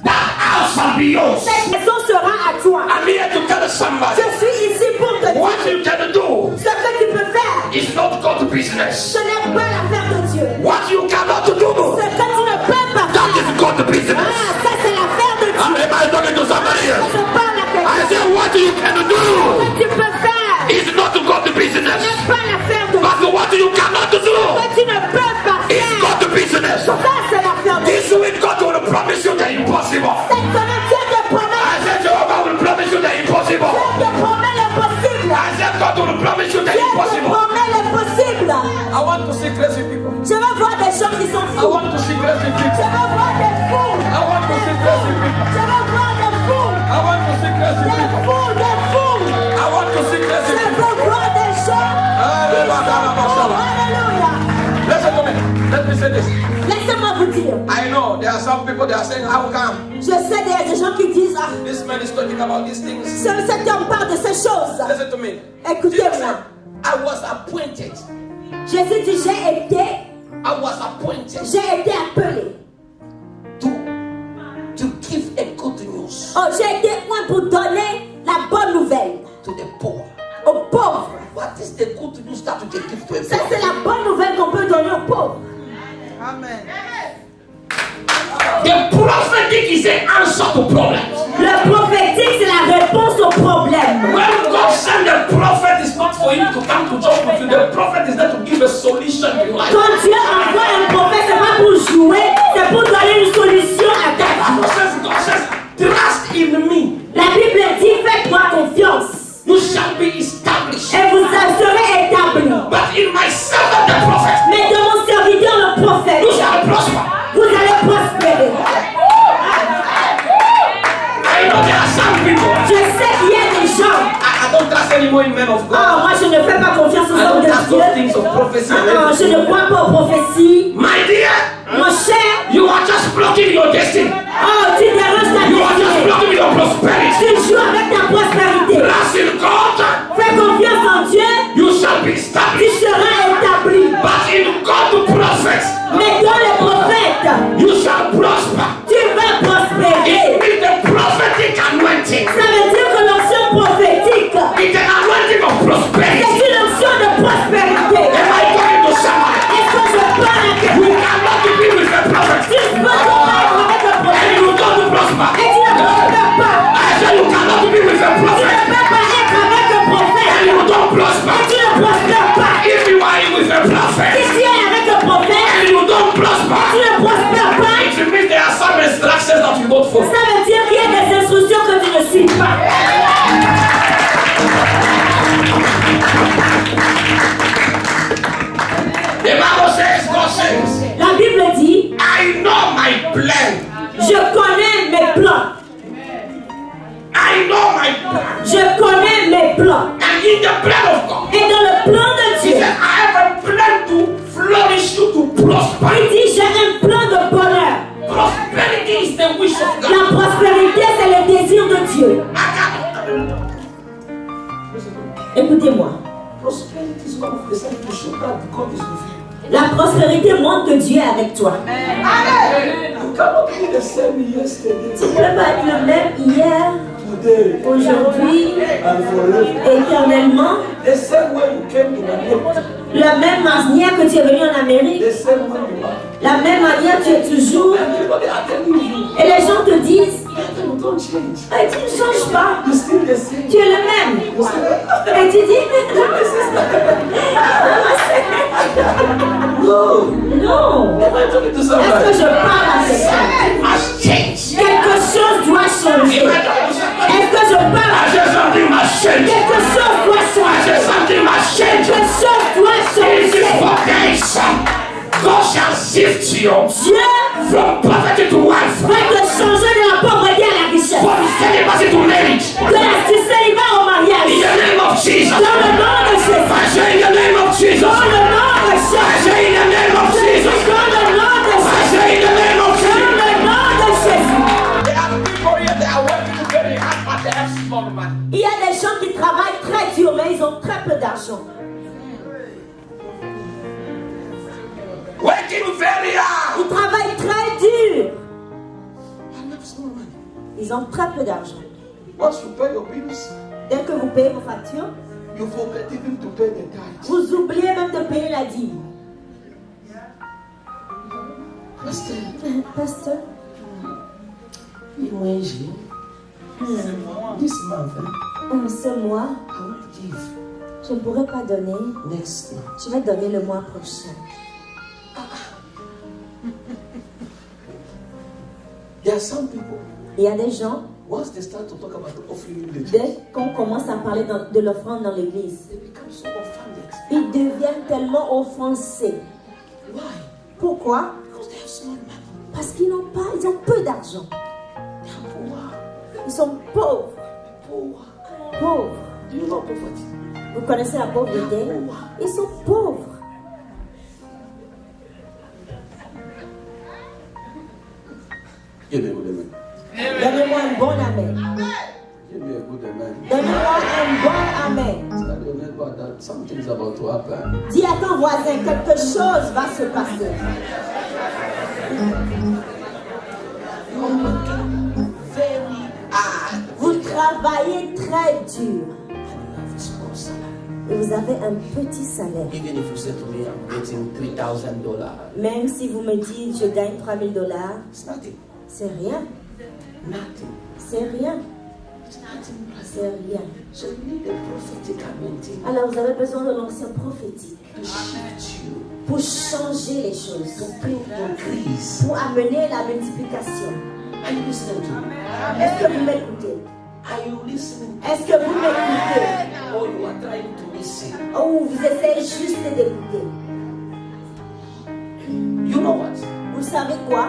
that house shall be yours. cette maison sera à toi. I'm here to tell somebody, Je suis ici pour te what dire, you can do ce que tu peux faire, is not go to business. ce n'est pas l'affaire de Dieu. What you cannot do, Ce que tu ne peux pas that faire, is go to business. ah, ça c'est l'affaire de Dieu. Am I talking to somebody here? Je parle à I quelqu'un. said, what you can Ce do que tu peux faire, is not to go to ce business. n'est pas l'affaire de Dieu. But what you cannot do Ce que tu ne peux pas is faire, go to business. ça c'est l'affaire de Dieu. This week God will promise you the impossible. Cette semaine, Dieu te promet, I said, Jehovah will promise you the impossible. Dieu te promet l'impossible. I said, God will promise you the Dieu te impossible. promet l'impossible. I want to see crazy people. Je veux voir des gens qui sont I fous. want to see crazy Je people. veux voir des fous. I want to see crazy people. Je veux voir des fous. I want to see crazy Des people. fous, des fous. I want to see crazy Je people. veux voir des gens qui sont fous. Alléluia. Listen to me. Let me say this. Laissez-moi vous dire. I know there are some people that are saying, how come Je sais qu'il y a des gens qui disent, ah, this man is talking about these things? cet homme parle de ces choses. Listen to me. Écoutez-moi. I was appointed. Jésus dit, I was appointed j'ai été appelé. to give a good news Oh, j'ai été point pour donner la bonne nouvelle to the poor. aux pauvres. What is the good news that you can give to a Ça, poor? c'est la bonne nouvelle qu'on peut donner aux pauvres. Amen. The prophetic is the answer to problems. Le prophétique, c'est la réponse aux problèmes. When God sent the prophet, it's not for him to come to joke with you. The prophet is there to give a solution to your life. Quand Dieu envoie un prophète, c'est pas pour jouer, c'est pour donner une solution à ta vie. God says, trust in me. La Bible dit, faites-moi confiance You shall be established. et vous serez établis. But in my servant, the prophet, Mais de mon serviteur, le prophète, you shall prosper. vous allez prospérer. of God. Ah, moi je ne fais pas confiance aux I hommes don't de ask those Dieu. things of prophecy. Ah, je ne crois pas aux prophéties. My dear, Mon cher, you are just blocking your destiny. oh, tu déranges ta You are just destinée. blocking your prosperity. Tu joues avec ta prospérité. Trust in God, Fais confiance en Dieu, you shall be tu established. seras établi. But in God the prophets, Mais dans les prophètes, you shall prosper. tu vas prospérer. It is the prophetic anointing. Ça veut dire que l'onction prophétique, It's an anointing of prosperity. c'est une onction de prospérité. Am I talking to somebody? Est-ce que je parle à You quelqu'un? cannot be with a prophet. Tu ne peux pas être avec un And prophète you don't prosper. et tu ne prospères pas. I said you cannot be with a Tu ne prophet. peux pas être avec un prophète And you don't prosper. et tu ne prospères pas. If you are with a Si prophet tu es avec un prophète, and you don't prosper, tu ne prospères pas. it means there are some instructions that you don't follow. Ça veut dire qu'il y a des instructions que tu ne suis pas. The Bible says, God says, La Bible dit, I know my plan. je connais mes plans. I know my plan. Je connais mes plans. And in the plan of God, Et dans le plan de He Dieu, said, I have a plan to flourish you, to il prosper. dit, j'ai un plan de bonheur. Prosperity is the wish of God. La prospérité, c'est le désir de Dieu. I cannot. Écoutez-moi. Prosperity is one of the signs to show that God is with you. La prospérité montre que Dieu est avec toi. You cannot be the same yesterday, Tu ne peux pas être le même hier, today, aujourd'hui, and forever. éternellement. The same way you came to America, La même manière que tu es venu en Amérique, the same way you are. la même manière tu es toujours. Everybody are telling you, Et les gens te disent, you don't change. ah, tu ne changes pas. You still the same. Tu es le même. Et tu dis, No. non. Am I talking to Est-ce que somebody? je parle à quelqu'un? Must change. Quelque chose doit changer. Am I talking to somebody? Est-ce que je parle I à said something must change. quelque chose doit I changer? said something must change. Quelque chose doit In this changer. vocation, God shall shift you Dieu from poverty to wealth, va te changer de la pauvreté à la richesse. from celibacy to marriage. De la célibat au In mariage. the name of Jesus. Dans le nom de Jésus. I say in the name of Jesus. Dans le nom de I Jésus. say in the name of Jesus. Dans le nom de I Jésus. say in the name of Dans Jesus. le nom de Jésus. There are people here that are working very hard, but they have small money. Il y a des gens qui travaillent très dur, mais ils ont très peu d'argent. Working very hard. Ils travaillent très dur. And have small money. Ils ont très peu d'argent. Once you pay your bills, Dès que vous payez vos factures, you forget even to pay the tithes. vous oubliez même de payer la dîme. Pasteur, This month, ce mois, I will give je ne pourrai pas donner. next month. Je vais donner le mois prochain. There are some people, Il y a des gens, once they start to talk about offering in the church, dès qu'on commence à parler de l'offrande dans l'église, they become so offended. ils deviennent tellement offensés. Why? Pourquoi? Because they have small money. Parce qu'ils n'ont pas, ils ont peu d'argent. They are poor. Ils sont pauvres. Poor. Pauvres. Do you know poverty? Vous connaissez la pauvreté? Ils sont pauvres. Give me a good amen. Donnez-moi un bon amen. Give me a good amen. Donnez-moi un bon amen. Tell your neighbor that something is about to happen. Dis à ton voisin, quelque chose va se passer. Very hard. Vous travaillez très dur And you have a small salary. et vous avez un petit salaire. Even if you say to me, I'm getting $3,000, Même si vous me dites, je gagne $3,000, it's nothing. c'est rien. Nothing. C'est rien. It's nothing. C'est rien. So you need a prophetic anointing Alors vous avez besoin de l'onction prophétique to shift you, pour changer les choses, to bring increase. pour amener la multiplication. Are you listening to me? Est-ce que vous m'écoutez? Are you listening? Est-ce que vous m'écoutez? Or you are trying to listen? Ou vous essayez juste d'écouter? You know what? Vous savez quoi?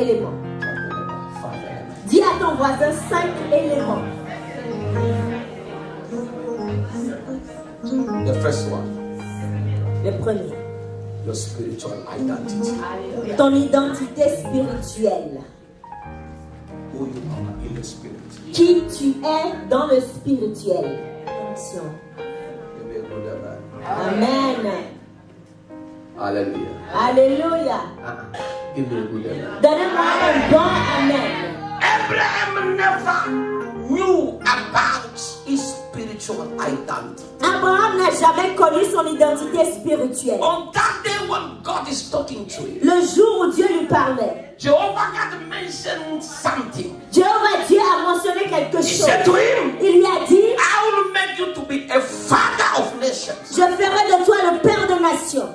éléments. Five Dis à ton voisin 5 éléments. elements. The first one, Le premier, your spiritual identity. ton identité spirituelle. Who you are in the spirit. Qui tu es dans le spirituel. Attention. Give me a good amen. Amen. Hallelujah. Alléluia. Give me a good amen. Donnez-moi un bon amen. Abraham never knew about his spiritual identity. Abraham n'a jamais connu son identité spirituelle. On that day when God is talking to him, Le jour où Dieu lui parlait, Jehovah God mentioned something. Jéhovah Dieu a mentionné quelque He chose. said to him, Il lui a dit, I will make you to be a father of nations. je ferai de toi le père de nations.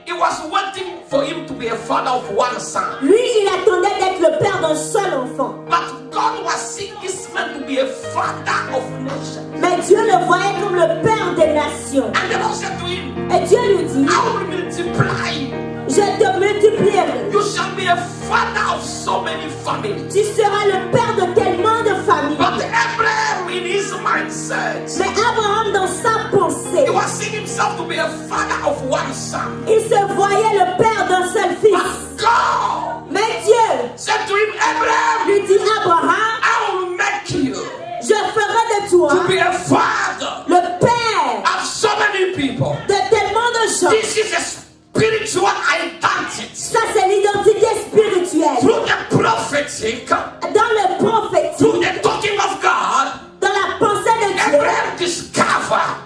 He was waiting for him to be a father of one son. Lui, il attendait d'être le père d'un seul enfant. But God was seeing this man to be a father of nations. Mais Dieu le voyait comme le père des nations. And the Lord said to him, Et Dieu lui dit, I will multiply you. je te multiplierai. You shall be a father of so many families. Tu seras le père de tellement de familles. But Abraham, in his mindset, Mais Abraham, dans sa pensée, he was seeing himself to be a father of one son. il se voyait le père d'un seul fils. But God Mais Dieu said to him, Abraham, lui dit, Abraham, I will make you je ferai de toi to be a father le père of so many people. de tellement de gens. This is a spiritual identity. Ça, c'est l'identité spirituelle. Through the prophetic, Dans le through prophétique, the talking of God, dans la pensée de Dieu, Abraham discovered,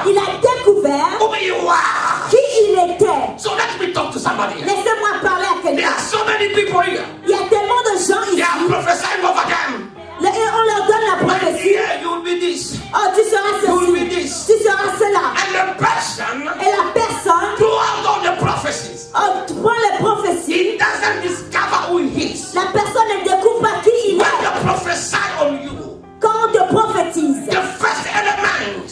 il a découvert who you are. qui il était. So let me talk to somebody. Laissez-moi parler à There quelqu'un. are so many people here. Il y a tellement de gens They ici. are prophesying over them. Et on leur donne la And prophétie. here you will be this. Oh, tu seras ceci. Tu seras cela. And the person, Et la personne, throughout all the prophecies, oh, tu prends les prophéties. he doesn't discover who he is. La personne ne découvre pas qui il When est. they prophesy on you, Quand on te prophétise, the first element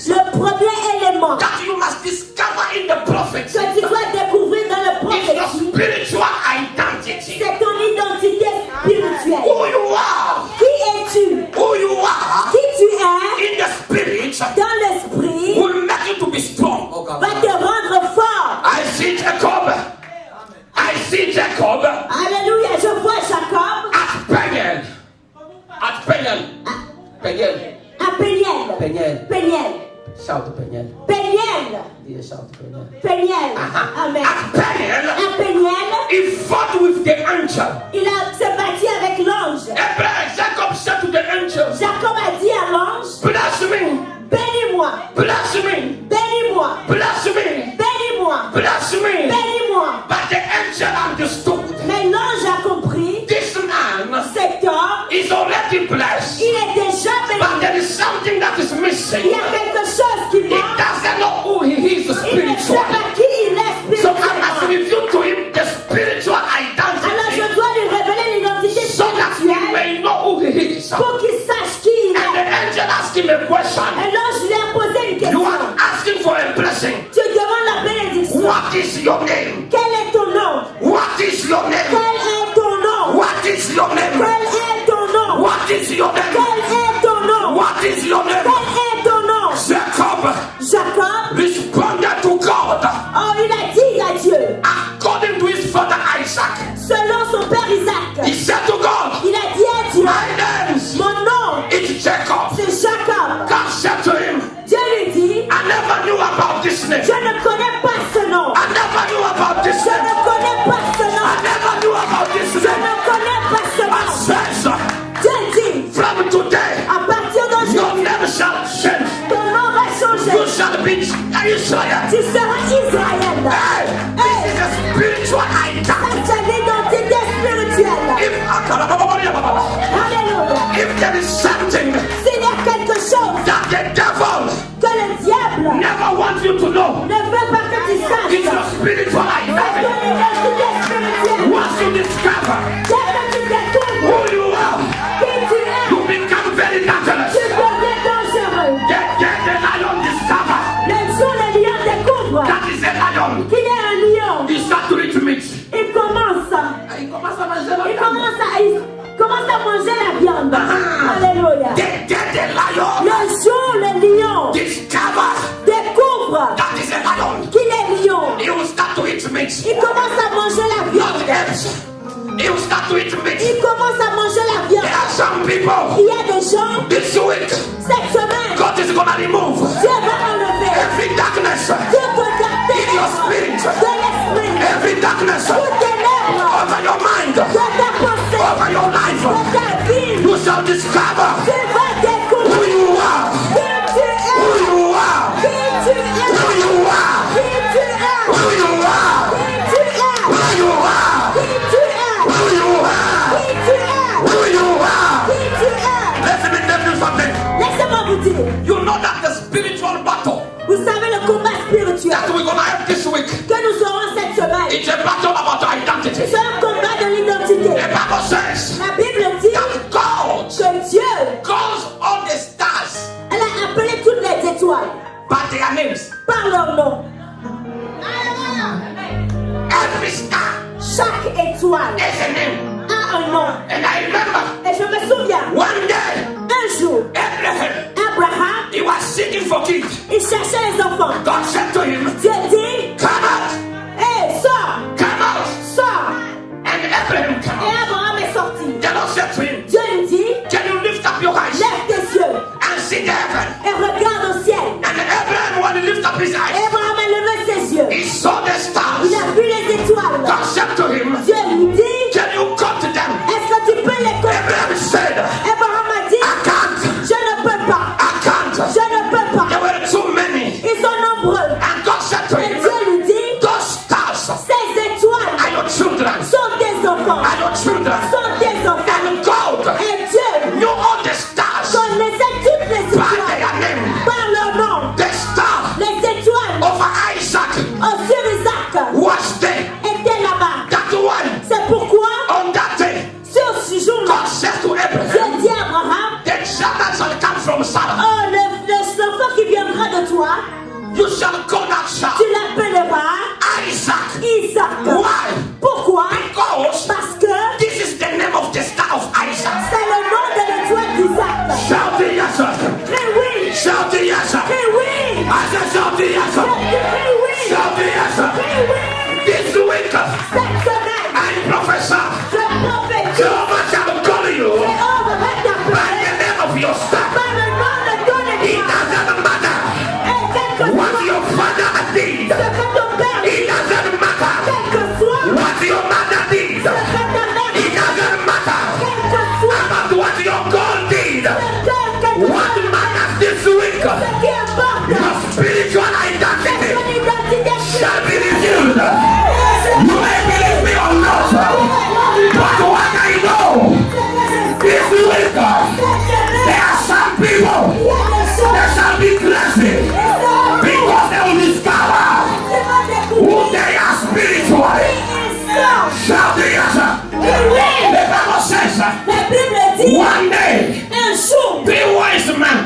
le premier élément that you must discover in the prophet que tu dois découvrir dans le is your prophétie, spiritual identity. c'est ton identité spirituelle. Who you are, Qui es-tu? who you are Qui tu es in the spirit dans l'esprit will make you to be strong. va te rendre fort. I see Jacob. I see Jacob Alléluia, je vois Jacob at Peniel. At Peniel. Peniel. à Péniel. Peniel. Péniel. Shout to Peniel. Péniel. Dear, shout to Peniel. Péniel. Amen. At Peniel, À Péniel, he fought with the angel. il s'est battu avec l'ange. Abraham, Jacob said to the angel, Jacob a dit à l'ange, bless me, bénis-moi, bless me, bénis-moi, bless me, bénis-moi, bless me. bénis-moi. But the angel understood. Mais l'ange a compris, This man cet homme, is already blessed. il est déjà But béni. there is something that is Il missing. y a quelque chose qui He manque. doesn't know who he is Il ne sait spiritually. pas qui il est So I must spirituellement. reveal to him the spiritual Alors identity je dois lui révéler l'identité so that he spirituelle may know who he is. pour qu'il sache qui il And the est. angel asked him a question. Et l'ange lui a posé une You question. are asking for a blessing. Tu demandes la bénédiction. What is your name? Quel est ton nom? What is your name? Quel est ton nom? What is your name? Quel est ton nom? What is your name? Quel est ton nom? What is your name? Quel est ton nom? Jacob Jacob, responded to God oh, il a dit à Dieu, according to his father Isaac. selon son père Isaac, He said to God, il a dit à Dieu, my name mon nom, is Jacob. c'est Jacob. God said to him, Dieu lui dit, I never knew about this name. je ne connais pas ce nom. I never knew about this Je name. ne connais pas ce I nom. never knew about this Je name. ne connais pas ce I nom. says, Dieu dit, from today, à partir your d'aujourd'hui, name shall change. ton nom va You changer. shall be Israel. Tu seras Israël. Hey, this is a spiritual identity. C'est l'identité spirituelle. Alléluia. If there is something S'il y a quelque chose that the devil que le diable never wants you to know, ne veut pas que tu it's saches, your spiritual c'est ton identity. identité spirituelle. Once you discover Dès que tu découvres who you are, qui tu es, you become very dangerous. tu deviens dangereux. The lion discover Le jour le lion découvre that is a lion. qu'il est un lion, He Alléluia. The day the lion Le jour, le lion discover découvre that is a lion, qu'il est lion. he will start to eat meat. Il commence à manger la Not viande. eggs. He will start to eat meat. Il commence à manger la There viande. are some Il people y a des gens, this week, cette semaine, God is gonna remove Dieu va enlever every darkness toute in your darkness spirit, de l'esprit, every darkness toute ténèbres over your mind, de ta pensée, over your life. de ta vie. You shall discover Tu vas who découvrir you are, qui tu who es, you are, qui tu es, who you are, qui tu es, who you are, qui tu es, who you are, qui tu es, who you are, qui tu es, who you are. qui tu es. Let me tell you something. Laissez-moi vous dire, You know that the spiritual battle vous savez le combat spirituel that we're gonna have this week, que nous aurons cette semaine, it's a battle about identity. c'est un combat de l'identité. The Bible says La Bible dit that God que Dieu, calls all the stars elle a appelé toutes les étoiles by their names. par leur nom. Every star Chaque étoile has a name. a un nom. And I remember Et je me souviens, one day un jour, Abraham, Abraham, he was seeking for kids. il cherchait les enfants. God said to him, Dieu dit, come out, hé, sors, come out. sors. And Abraham came Et out. Abraham est sorti. The Lord said to him, Dieu lui dit, can you lift up your eyes lève tes yeux and see the heaven? et regarde au ciel. And Abraham, when he lifted up his eyes, Abraham a levé ses yeux. he saw the stars. Il a vu les étoiles. God said to him, Dieu lui dit, can you count them? est-ce que tu peux les compter? Abraham said, Abraham a dit, I can't, je ne peux pas. I can't. Je ne peux pas. There were too many. Ils sont nombreux. And God said to Et him, Dieu lui dit, those stars ces étoiles are your children, sont tes enfants. are your children. Sont tes enfants. And God Et Dieu knew all the stars connaissait toutes les by étoiles their name. par leur nom. The star Les étoiles of Isaac sur Isaac was there. étaient là-bas. That one, C'est pourquoi, on that day, sur ce jour-là, God said to Dieu Abraham, dit à Abraham, the child that shall come from Sarah, oh, l'enfant qui viendra de toi, you shall call that tu child l'appelleras Isaac. Isaac. Why? Pourquoi? Because Parce que this is the name of the star of Isaac. c'est le nom de l'étoile d'Isaac. Shout the yes, sir. Mais oui, Shout the yes, sir. mais oui, I said shout the yes, sir. mais oui, Shout the yes, sir. mais oui. This week, Cette semaine, I prophesy, je prophétise. Jehovah shall call you Et on va by t'appeler the name of your star. par le nom de ton It étoile. doesn't matter Et quel que what soit your father did. ce que ton père It doesn't matter quel que soit what your mother did. ce que ta mère It doesn't matter quel que soit about what your God did. quel que What soit matters this week? ce qui importe, Your spiritual c'est identity ton identité shall be revealed. You may believe me or not, but what I know this week, there are some people that shall be crazy because they will discover who they are spiritually. Shout the answer. The Bible says, La Bible dit, one day, un jour, 3 wise men,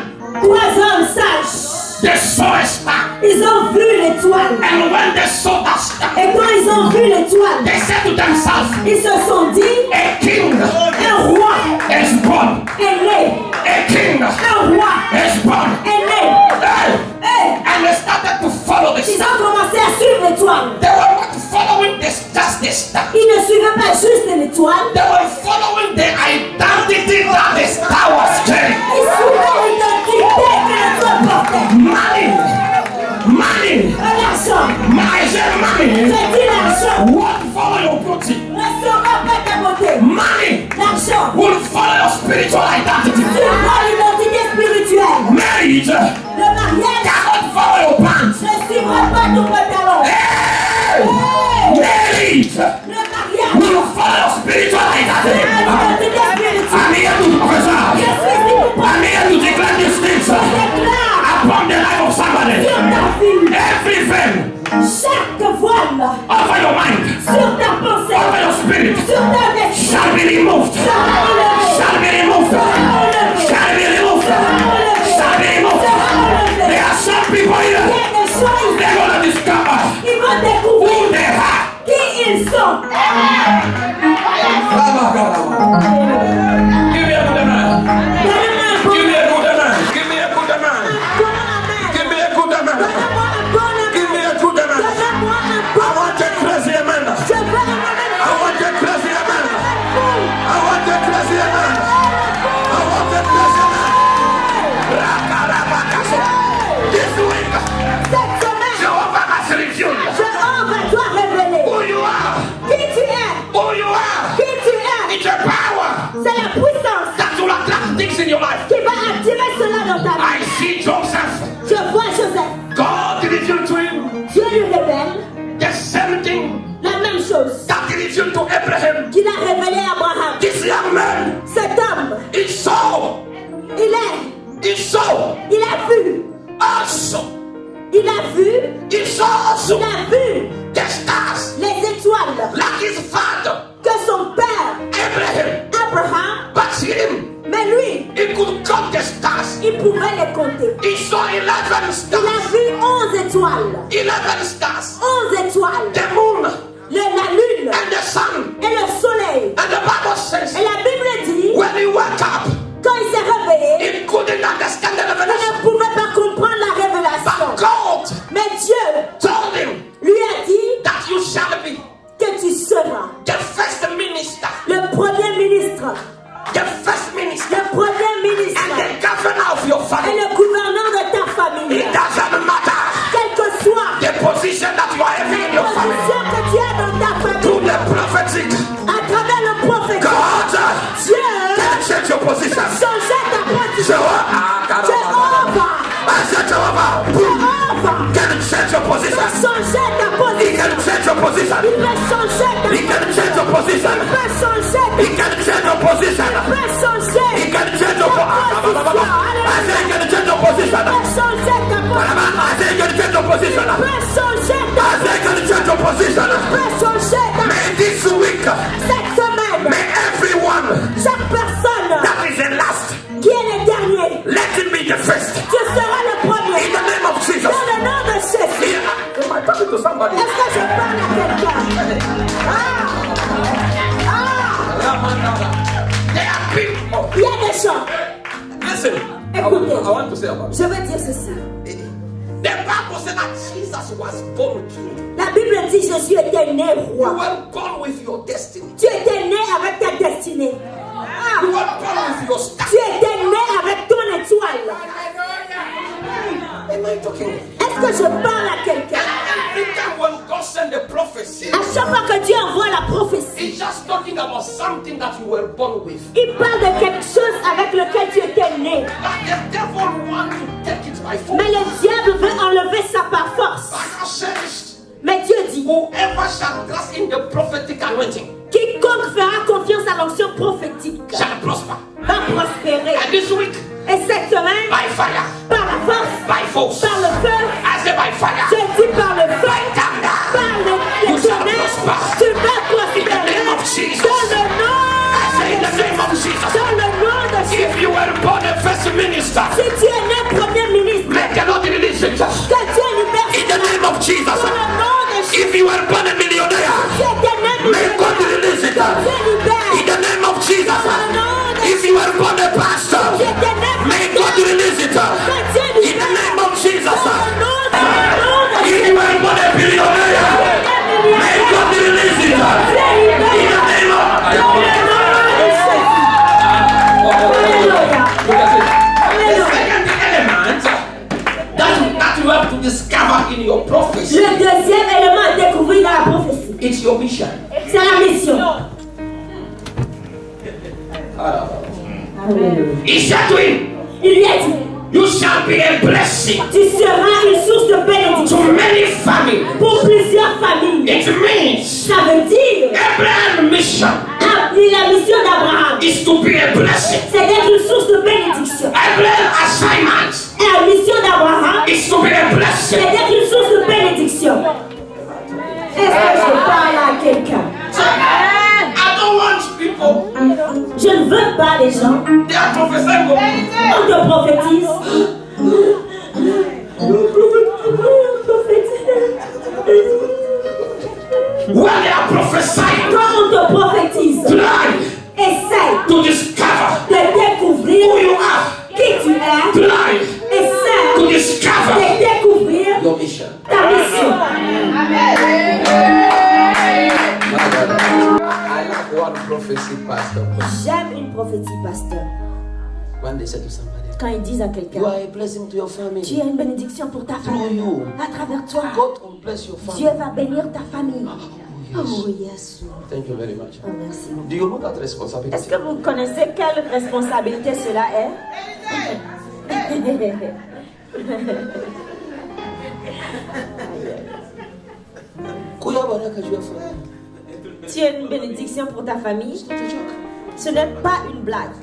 3 hommes sages, they saw a star. ils ont vu l'étoile. And when they saw that star, Et quand ils ont vu l'étoile, they said to themselves, ils se sont dit, a king un roi is born. est né. A king Un roi is born. est né. Hey. Et And they started to follow the ils star. ont commencé à suivre l'étoile. They were not following just the star. Ils ne suivaient pas juste l'étoile, They were following the identity that the star was carrying. ils suivaient l'identité que l'étoile portait. Money. Money. L'argent. I said money. J'ai dit l'argent Won't follow your beauty. ne sera pas ta beauté. Money L'argent will follow your spiritual identity. suivra l'identité spirituelle. Marriage Le mariage cannot follow your pants. ne suivra pas ton pantalon. Hey! Marriage Le mariage will follow your spiritual identity. suivra l'identité spirituelle. I'm here to Je prophesy. suis ici pour I'm here to declare these things déclare upon the life of somebody. sur ta vie Everything chaque voile over your mind, sur ta pensée, over your spirit, sur ta esprit shall be removed. sera enlevé. Shall be removed. Shall be removed. Shall be removed. There are some people Il y here. a des choses They're gonna discover qui vont découvrir who they are. qui ils sont. Give me a good man. Donne-moi saw Il a vu. also. Il a vu. He saw also Il a vu the stars les étoiles like his father que son père, Abraham. Abraham, But him, mais lui, he could count the stars. il pouvait les compter. He saw 11 Il a stars. vu 11 étoiles. 11 stars. 11 étoiles. The moon La lune and the sun. et le soleil. And the Bible says, Et la Bible dit, when he woke up, quand il s'est réveillé, he couldn't understand the il revelation. ne pouvait pas comprendre la révélation. But God Mais Dieu told him lui a dit that you shall be que tu seras the first minister, le premier ministre, the first minister, le premier ministre and the governor of your et family. le gouverneur de ta famille. It doesn't matter Quelle que soit the position that you are having in la your family. position que tu as dans ta Through famille, the prophetic, à travers le prophète, God Dieu can change your position. changeait ta position. Jehovah Jéhovah can change your position. changeait ta He position. can change your position. Il peut changer ta He can change your position. Il peut changer ta He can change your position. Il peut changer He can change your position. I say he can change your position. Il peut changer ta position. I say he can change your position. Il peut changer ta I say he can change your position. Il peut changer ta May this week, Cette semaine, may everyone chaque personne that is the last, qui est le dernier, let him be the first. tu seras le premier. In the name of Jesus. Dans le nom de Jésus. Am I talking to somebody? Est-ce que je parle à quelqu'un? There are people. Il y a des gens. Listen, I want to say about it. Je veux dire ceci. The Bible said that Jesus was born king. La Bible dit Jésus était né You roi. were born with your destiny. Tu étais né avec ta destinée. You were born with your star. Tu étais né avec ton étoile. Am I talking? Est-ce que je parle à quelqu'un? Every time when God sent the prophecy, À chaque fois que Dieu envoie la prophétie, He's just talking about something that you were born with. il parle de quelque chose avec lequel tu étais né. But the devil wants to take it by force. Mais le diable veut enlever ça par force. But God says, Mais Dieu dit, whoever shall trust in the prophetic anointing quiconque fera confiance à l'onction prophétique shall prosper. va prospérer. And this week, Et cette semaine, by fire, par la force, by force, par le feu, I say by fire, je dis par le feu, by thunder, par you le shall tonnerre, prosper. tu vas In the name of prospérer. Jesus. Dans le I say in the nom name of Jesus. dans le nom de If Jésus. you were born a first minister, Si tu es né premier ministre, let the Lord release it. que Dieu libère In the name of Jesus. dans le nom de Jésus. If you were born a millionaire, Tu étais né may God millionnaire, release it. que Dieu libère. In the name of Jesus. Dans le nom de If you were born a pastor, Tu étais né may God release it. que Dieu In the libère. name of Jesus. Dans le nom de If you were born a billionaire, may God release it. In the name The second element that you have to discover in your prophecy, Le deuxième élément à découvrir dans la prophétie, it's your mission. c'est la mission. He said to him, Il lui a dit, you shall be a blessing tu seras une source de bénédiction to many families. pour plusieurs familles. It means Ça veut dire, Abraham's mission la mission d'Abraham, is to be a blessing. c'est d'être une source de bénédiction. Abraham's assignment Et la mission d'Abraham, is to be a c'est blessing. d'être une source de bénédiction. Est-ce que je parle à quelqu'un? So, I don't want people, Je ne veux pas les gens, they are prophesying. on te prophétise. When they are prophesying, Quand on te prophétise, try essaye to discover de découvrir who you are. qui tu es. Try Essaye to discover de découvrir your mission. ta mission. I like one prophecy, Pastor. J'aime une prophétie, pasteur. When they say to somebody, Quand ils disent à you quelqu'un, are a blessing to your family. tu es une bénédiction pour ta Through famille. you, À travers toi, God will bless your Dieu family. va bénir ta famille. Oh, yes. Thank you very much. Oh, merci. Do you know that responsibility? Est-ce que vous connaissez quelle responsabilité cela est? Kuya baraka juu ya family. Tu es une bénédiction pour ta famille. It's not a joke. Ce n'est pas une blague.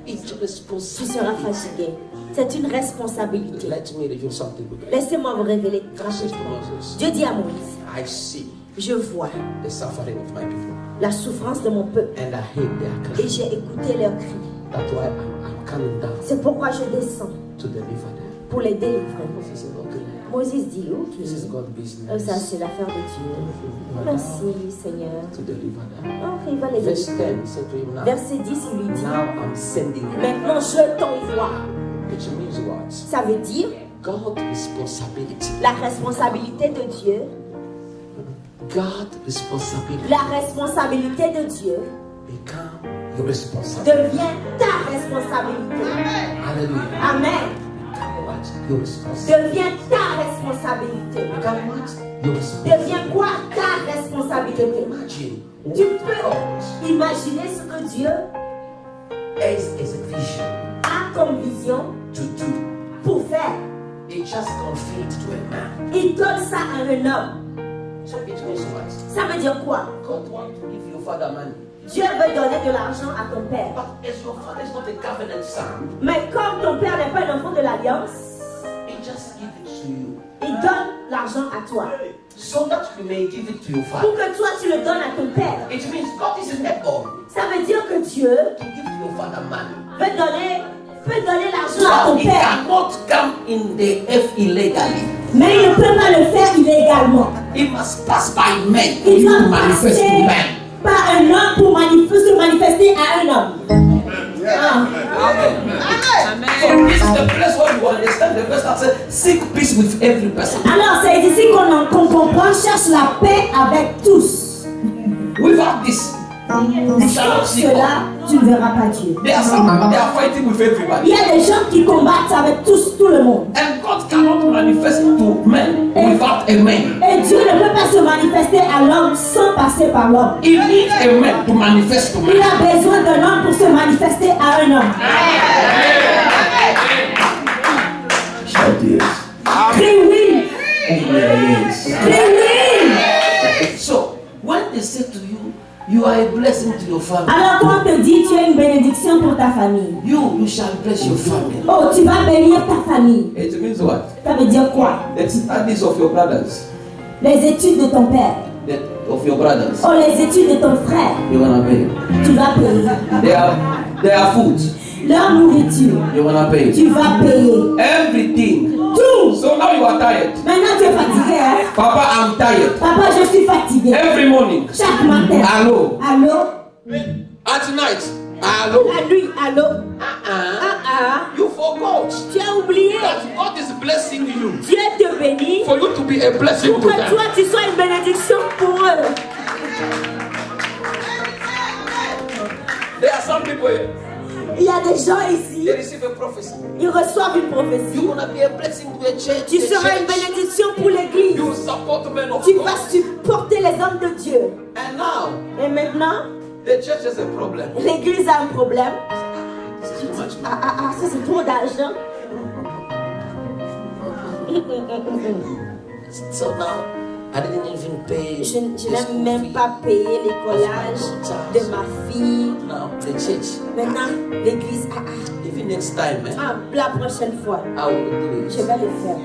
It's Tu responsibility. seras fatigué. C'est une responsabilité. Let me reveal something with you. Laissez-moi vous révéler. God says to Moses, Dieu dit à Moïse, I see je vois the suffering of my people, la souffrance de mon peuple and I hate their et cry. j'ai écouté leurs cris. That's why I'm coming down C'est pourquoi je descends to deliver them. pour les délivrer. Moses said, okay, Moïse dit, this is ok, God's business ça c'est l'affaire de Dieu. Merci Seigneur. to deliver them. Ok, il va les Verse délivrer. 10 said to him, now, Verset 10, il lui dit, now I'm sending you. maintenant je t'envoie. Which means what? Ça veut dire God responsibility. la responsabilité de Dieu. God responsibility La responsabilité de Dieu become your responsibility. devient ta responsabilité. Hallelujah. Amen. What? Your responsibility. Devient ta responsabilité. Become what? Your responsibility. Devient quoi ta responsabilité? Imagine Tu what peux God imaginer ce que Dieu has as a vision a comme vision to do. pour faire. He just confirmed to a man. Il donne ça à un homme. So it means what? Ça veut dire quoi? God wants to give your father money. Dieu veut donner de l'argent à ton père. But as your father is not a covenant son, Mais comme ton père n'est pas un enfant de l'alliance, he just give it to you. il donne l'argent à toi. So that you may give it to your Pour father. que toi tu le donnes à ton père. It means God is able Ça veut dire que Dieu to give to your father money. peut donner l'argent à ton But he père. cannot come in the earth illegally. Mais il ne peut pas le faire illégalement. He must pass by men for Il you doit to manifest to passer men. par un homme pour se manifester à un homme. Ah. So this is the place where you understand the verse that says, seek peace with every person. Alors c'est ici qu'on comprend, cherche la paix avec tous. Without this, you shall Sans not see God. cela, tu ne verras pas Dieu. There are some people, they are fighting with Il y everybody. a des gens qui combattent avec tout le monde. And God cannot manifest to men without a man. Et Dieu ne peut pas se manifester à l'homme sans passer par l'homme. He needs a man to manifest to Il men. a besoin d'un homme pour se manifester à un homme. Shout yes. Crie oui. Yes. Crie oui. So, when they say to you, you are a blessing to your family, Alors quand on te dit tu es une bénédiction pour ta famille. you shall bless your family. Oh, tu vas bénir ta famille. It means what? Ça veut dire quoi? The studies of your brothers, Les études de ton père. of your brothers, Oh, les études de ton frère. you wanna pay. Tu vas payer. Their food, Leur nourriture. you wanna pay. Tu vas payer. Everything. Tout. So now you are tired. Maintenant tu es fatigué. Hein? Papa, I'm tired. Papa, je suis fatigué. Every morning. Chaque matin. Hello. Allô? At night. Hello. La nuit, allô? Uh-uh. You forgot Tu as oublié. that God is blessing you Dieu te bénit for you to be a blessing pour to que them. toi tu sois une bénédiction pour eux. There are some people here, Il y a des gens ici, they receive a prophecy. ils reçoivent une prophétie. You're gonna be a blessing to a church. Tu a seras une church. bénédiction pour l'église. You will support men of Tu God. vas supporter les hommes de Dieu. And now Et maintenant, the church has a problem. l'église a un problème. This is too much. Ça c'est trop d'argent. So now I didn't even pay. Je the n'ai school même fee. pas payé l'écolage de ma fille. Now the church. Maintenant, l'église, Even next time, la prochaine fois, I will do je it. vais le faire.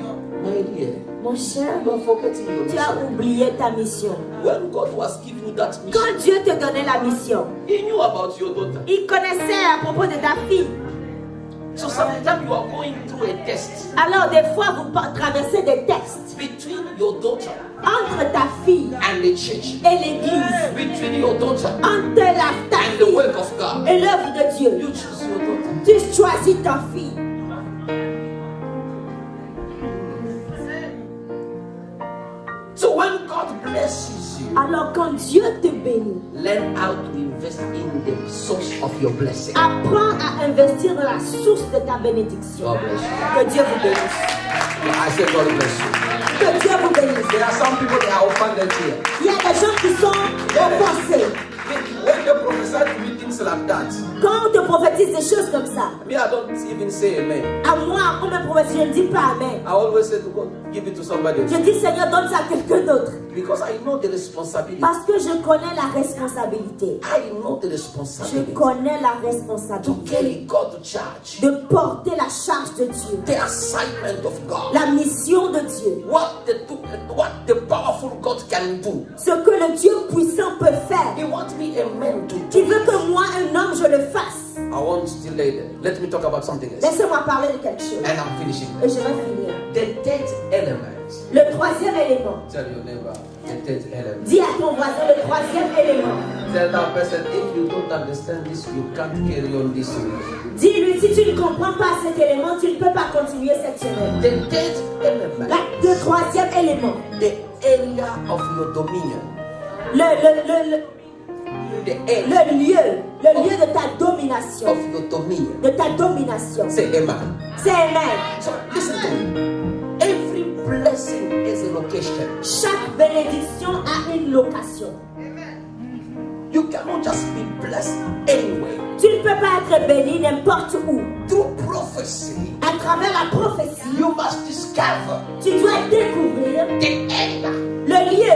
My dear, Mon cher, you are forgetting your tu as mission. oublié ta mission. When God was giving you that mission, Quand Dieu te donnait la mission, He knew about your daughter. il connaissait à propos de ta fille. So sometimes you are going through a test Alors des fois, vous traversez des tests between your daughter entre ta fille and the church, et l'église, between your daughter entre ta and the fille work of God. et l'œuvre de Dieu. You choose your daughter. Tu choisis ta fille. So when God blesses you, Alors quand Dieu te bénit, learn how to invest in the source of your blessing. apprends à investir dans la source de ta bénédiction. God bless you. Que Dieu vous bénisse. I said God bless you. Que Dieu vous bénisse. There are some people that are offended here. Il y a des gens qui sont offensés. When the prophet prophesy to me things like that, Quand on te prophétise des choses comme ça, me, I don't even say amen. à moi, on me prophétise, je ne dis pas amen. I always say to God, give it to somebody else. Je dis Seigneur, donne ça à quelqu'un d'autre. Because I know the responsibility. Parce que je connais la responsabilité. I know the Je responsibility connais la to responsabilité carry God to church. de porter la charge de Dieu, The assignment of God. la mission de Dieu. What the powerful God can do. Ce que le Dieu puissant peut faire. He wants me a man to Il do. veut que moi, un homme, je le fasse. I want to let me talk about something else. Laissez-moi parler de quelque chose. And I'm finishing. Et je vais finir. The third element. Le troisième élément. Tell your neighbor, the third element. Dis à ton voisin le troisième élément. Tell that person, if you don't understand this, you can't carry on this way. Dis-lui, si tu ne comprends pas cet élément, tu ne peux pas continuer cette semaine. The third element. Le troisième élément. The area of your dominion. Le The area lieu de ta domination. of your dominion. De ta domination. Say amen. C'est amen. So listen to me. Every blessing is a location. Chaque bénédiction a une location. You cannot just be blessed anyway. Tu ne peux pas être béni n'importe où. Through prophecy, À travers la prophétie, you must discover tu dois découvrir the area le lieu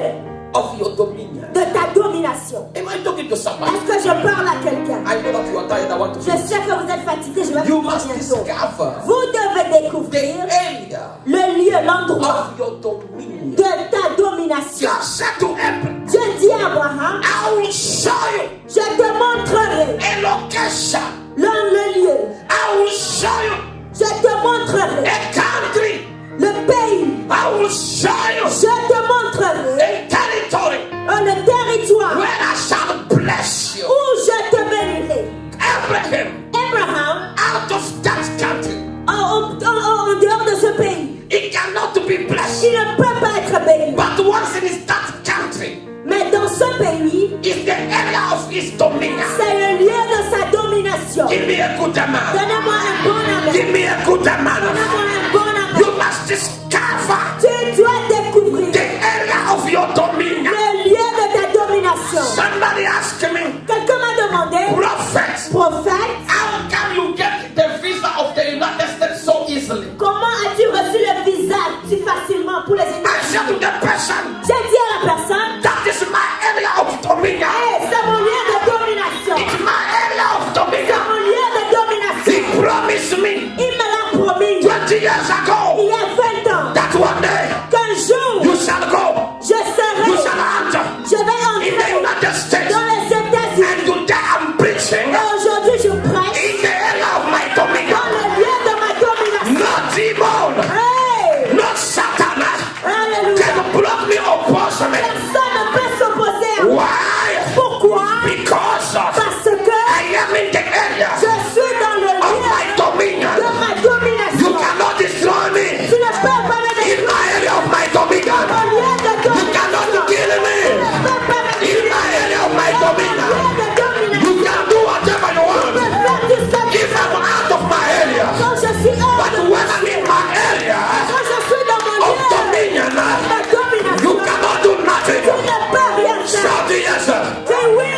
of your dominion. de ta domination. Am I talking to somebody? Est-ce que je parle à quelqu'un? I know that you are tired. I want to Je finish. sais que vous êtes fatigué, je vais You finir must bientôt. discover Vous devez the découvrir area le lieu, l'endroit of your dominion. de ta domination. God said to Abraham, Dieu dit à Abraham, I will show you je te montrerai a location. le lieu. I will show you Je te montrerai a country. le pays. I will show you Je te montrerai a territory le territoire where I shall bless you. où je te bénirai. Abraham, Abraham, out of that country, en dehors de ce pays, he cannot be blessed. il ne peut pas être béni. But once in his that country, Mais dans ce pays, is the area of his dominion. c'est le lieu de sa domination. Give me a good man. Donnez-moi un bon amen. Give me a good man. Donnez-moi un bon amen. You must discover Tu dois découvrir the area of your dominion. le lieu de ta domination. Somebody asked me, Quelqu'un m'a demandé, prophet, prophète, how can you get the visa of the United States so easily? comment as-tu reçu le visa si facilement pour les I États-Unis? said to the person, J'ai dit à la personne, that is my area of dominion. hey, c'est mon lieu de domination. It's my area of C'est dominion. mon lieu de domination. He promised me Il me l'a promis 20 years il ago y a 20 ans that one day qu'un jour you shall go, je you serai, shall enter je vais in the entrer United States. dans les États-Unis. And today I'm preaching Et aujourd'hui je prêche in the area of my dans dominion. le lieu de ma domination. No demon, Hey! no Satan Alléluia. can block me or oppose me. Personne ne peut s'opposer à moi. Why? Pourquoi? Because Parce que I am in the area je suis dans le of lieu my dominion. de ma You domination. cannot destroy Tu me ne peux pas me in détruire my area of my dominion. au lieu de You cannot domination. kill me Tu ne peux pas me in détruire my area of my au dominion. lieu de domination. You can do whatever you Tu want peux faire tout ce que tu if I'm veux. out of my area. Quand je suis hors But de when I'm in my area quand je suis dans mon of lieu dominion, de domination, you cannot do tu nothing. ne peux rien faire. Shout yes. Dis oui.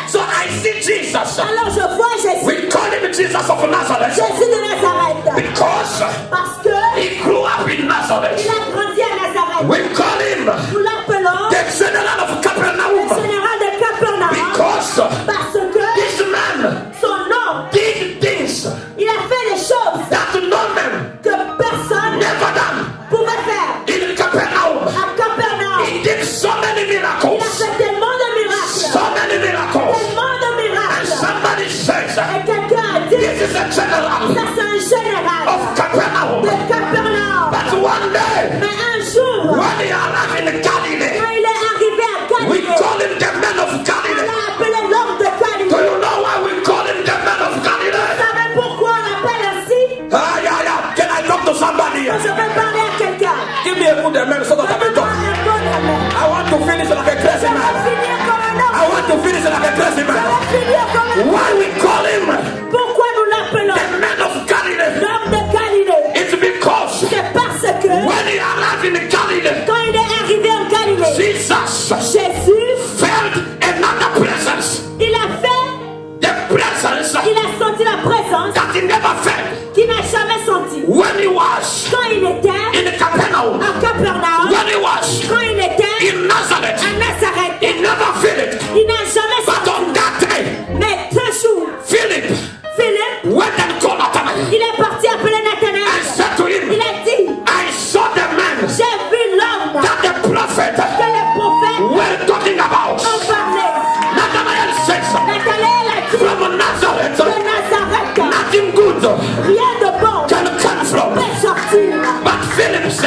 So I see Jesus. Alors je vois Jésus. We call him Jesus of Nazareth Jésus de Nazareth. because Parce que he grew up in il Nazareth. a grandi à Nazareth. We call him Nous l'appelons the general of Capernaum général de Capernaum. because Parce que this man son nom, did things il a fait des choses that no man que personne never done pouvait faire. in Capernaum. À Capernaum, He did so many il a miracles, fait tellement de miracles. so many miracles. Tellement de And miracles. somebody says, Et quelqu'un a dit, this is a general ça c'est un général of Capernaum. de Capernaum. But one day, Mais un jour, when he arrived in Galilee, quand il est arrivé à we Galilée, call him the man of on Galilee. l'a appelé l'homme de Do Galilée. you know why we call him the man of Vous Galilee? savez pourquoi on l'appelle ainsi? Ah, yeah, yeah. Can I talk to somebody? Je vais parler à quelqu'un. Give me a good amen so that I can Donne-moi talk. un bon amen. I want to finish like a Je crazy vais man. finir comme un I homme. want to finish like a crazy Je man. vais finir comme un homme. Why we call him Pourquoi nous l'appelons the man of Galilee?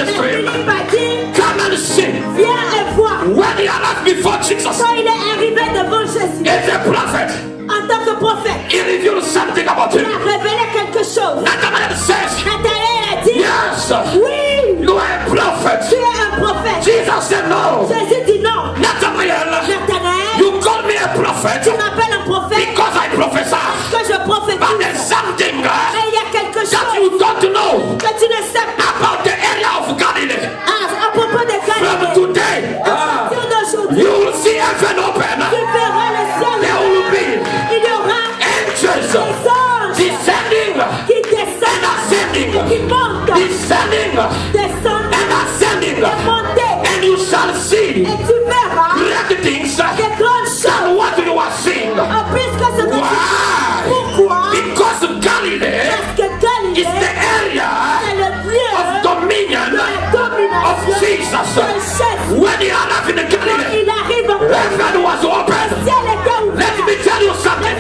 stream. Philippe a dit, Come and see. viens et vois. When he arrived before Jesus, Quand il est arrivé devant Jésus, as a prophet, en tant que prophète, he revealed something about il him. a révélé quelque chose. Nathanael says, Nathanaël a dit, yes, oui, you are a prophet. tu es un prophète. Jesus said, no. Jésus dit non. Nathanael, Nathanaël, you call me a prophet tu m'appelles un prophète because I prophesy. que je prophétise. But there's something Mais il y a quelque that chose you don't know que tu ne sais pas about the area of Galilee. à propos de From Galilée. today, À partir d'aujourd'hui, you will see heaven tu open. verras le ciel There will ouvert. be Il y aura angels des anges descending qui and descendent, ascending, qui montent, descending descendent and ascending, et montent. and you shall see Et tu verras great things des grandes choses than what you are seeing. en plus que ce que tu Why? Pourquoi? Because Galilee Parce que Galilée is the area est le lieu of dominion de la of domination de Jesus. Jésus. When he arrived in Galilee, Il arrive en Galilée. heaven was Le open. ciel était ouvert. Let me tell you something.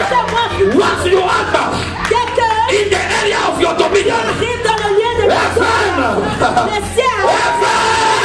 Once you enter Dès que in the area of your dominion, arrive dans le lieu de la domination, le ciel,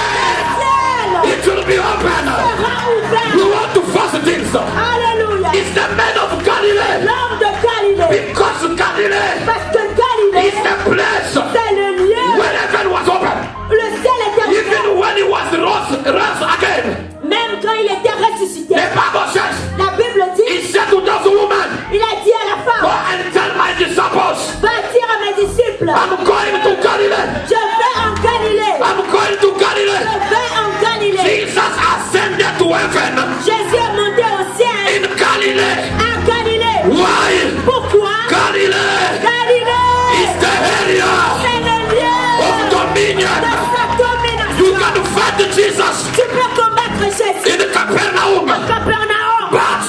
it will be open. sera ouvert. You want to fast things. Alléluia. It's the man of Galilee. L'homme de Galilée. Because Galilee Parce que Galilée, is the place c'est le lieu where heaven was open. où le ciel était ouvert. Even when he was rose again. Même quand il était ressuscité. The Bible says, La Bible dit, he said to those women, il a dit à la go femme, and tell my disciples, va dire à mes disciples, I'm going to Galilee. je vais en Galilée. I'm going to Galilee. Je vais en Galilée. Jesus ascended to heaven Jésus est monté au ciel in Galilee. à Galilée. Why? Pourquoi? Galilee Galilée, is the area c'est le lieu of de dominion. sa domination. You can fight Jesus Tu peux combattre Jésus in Capernaum. à Capernaum. But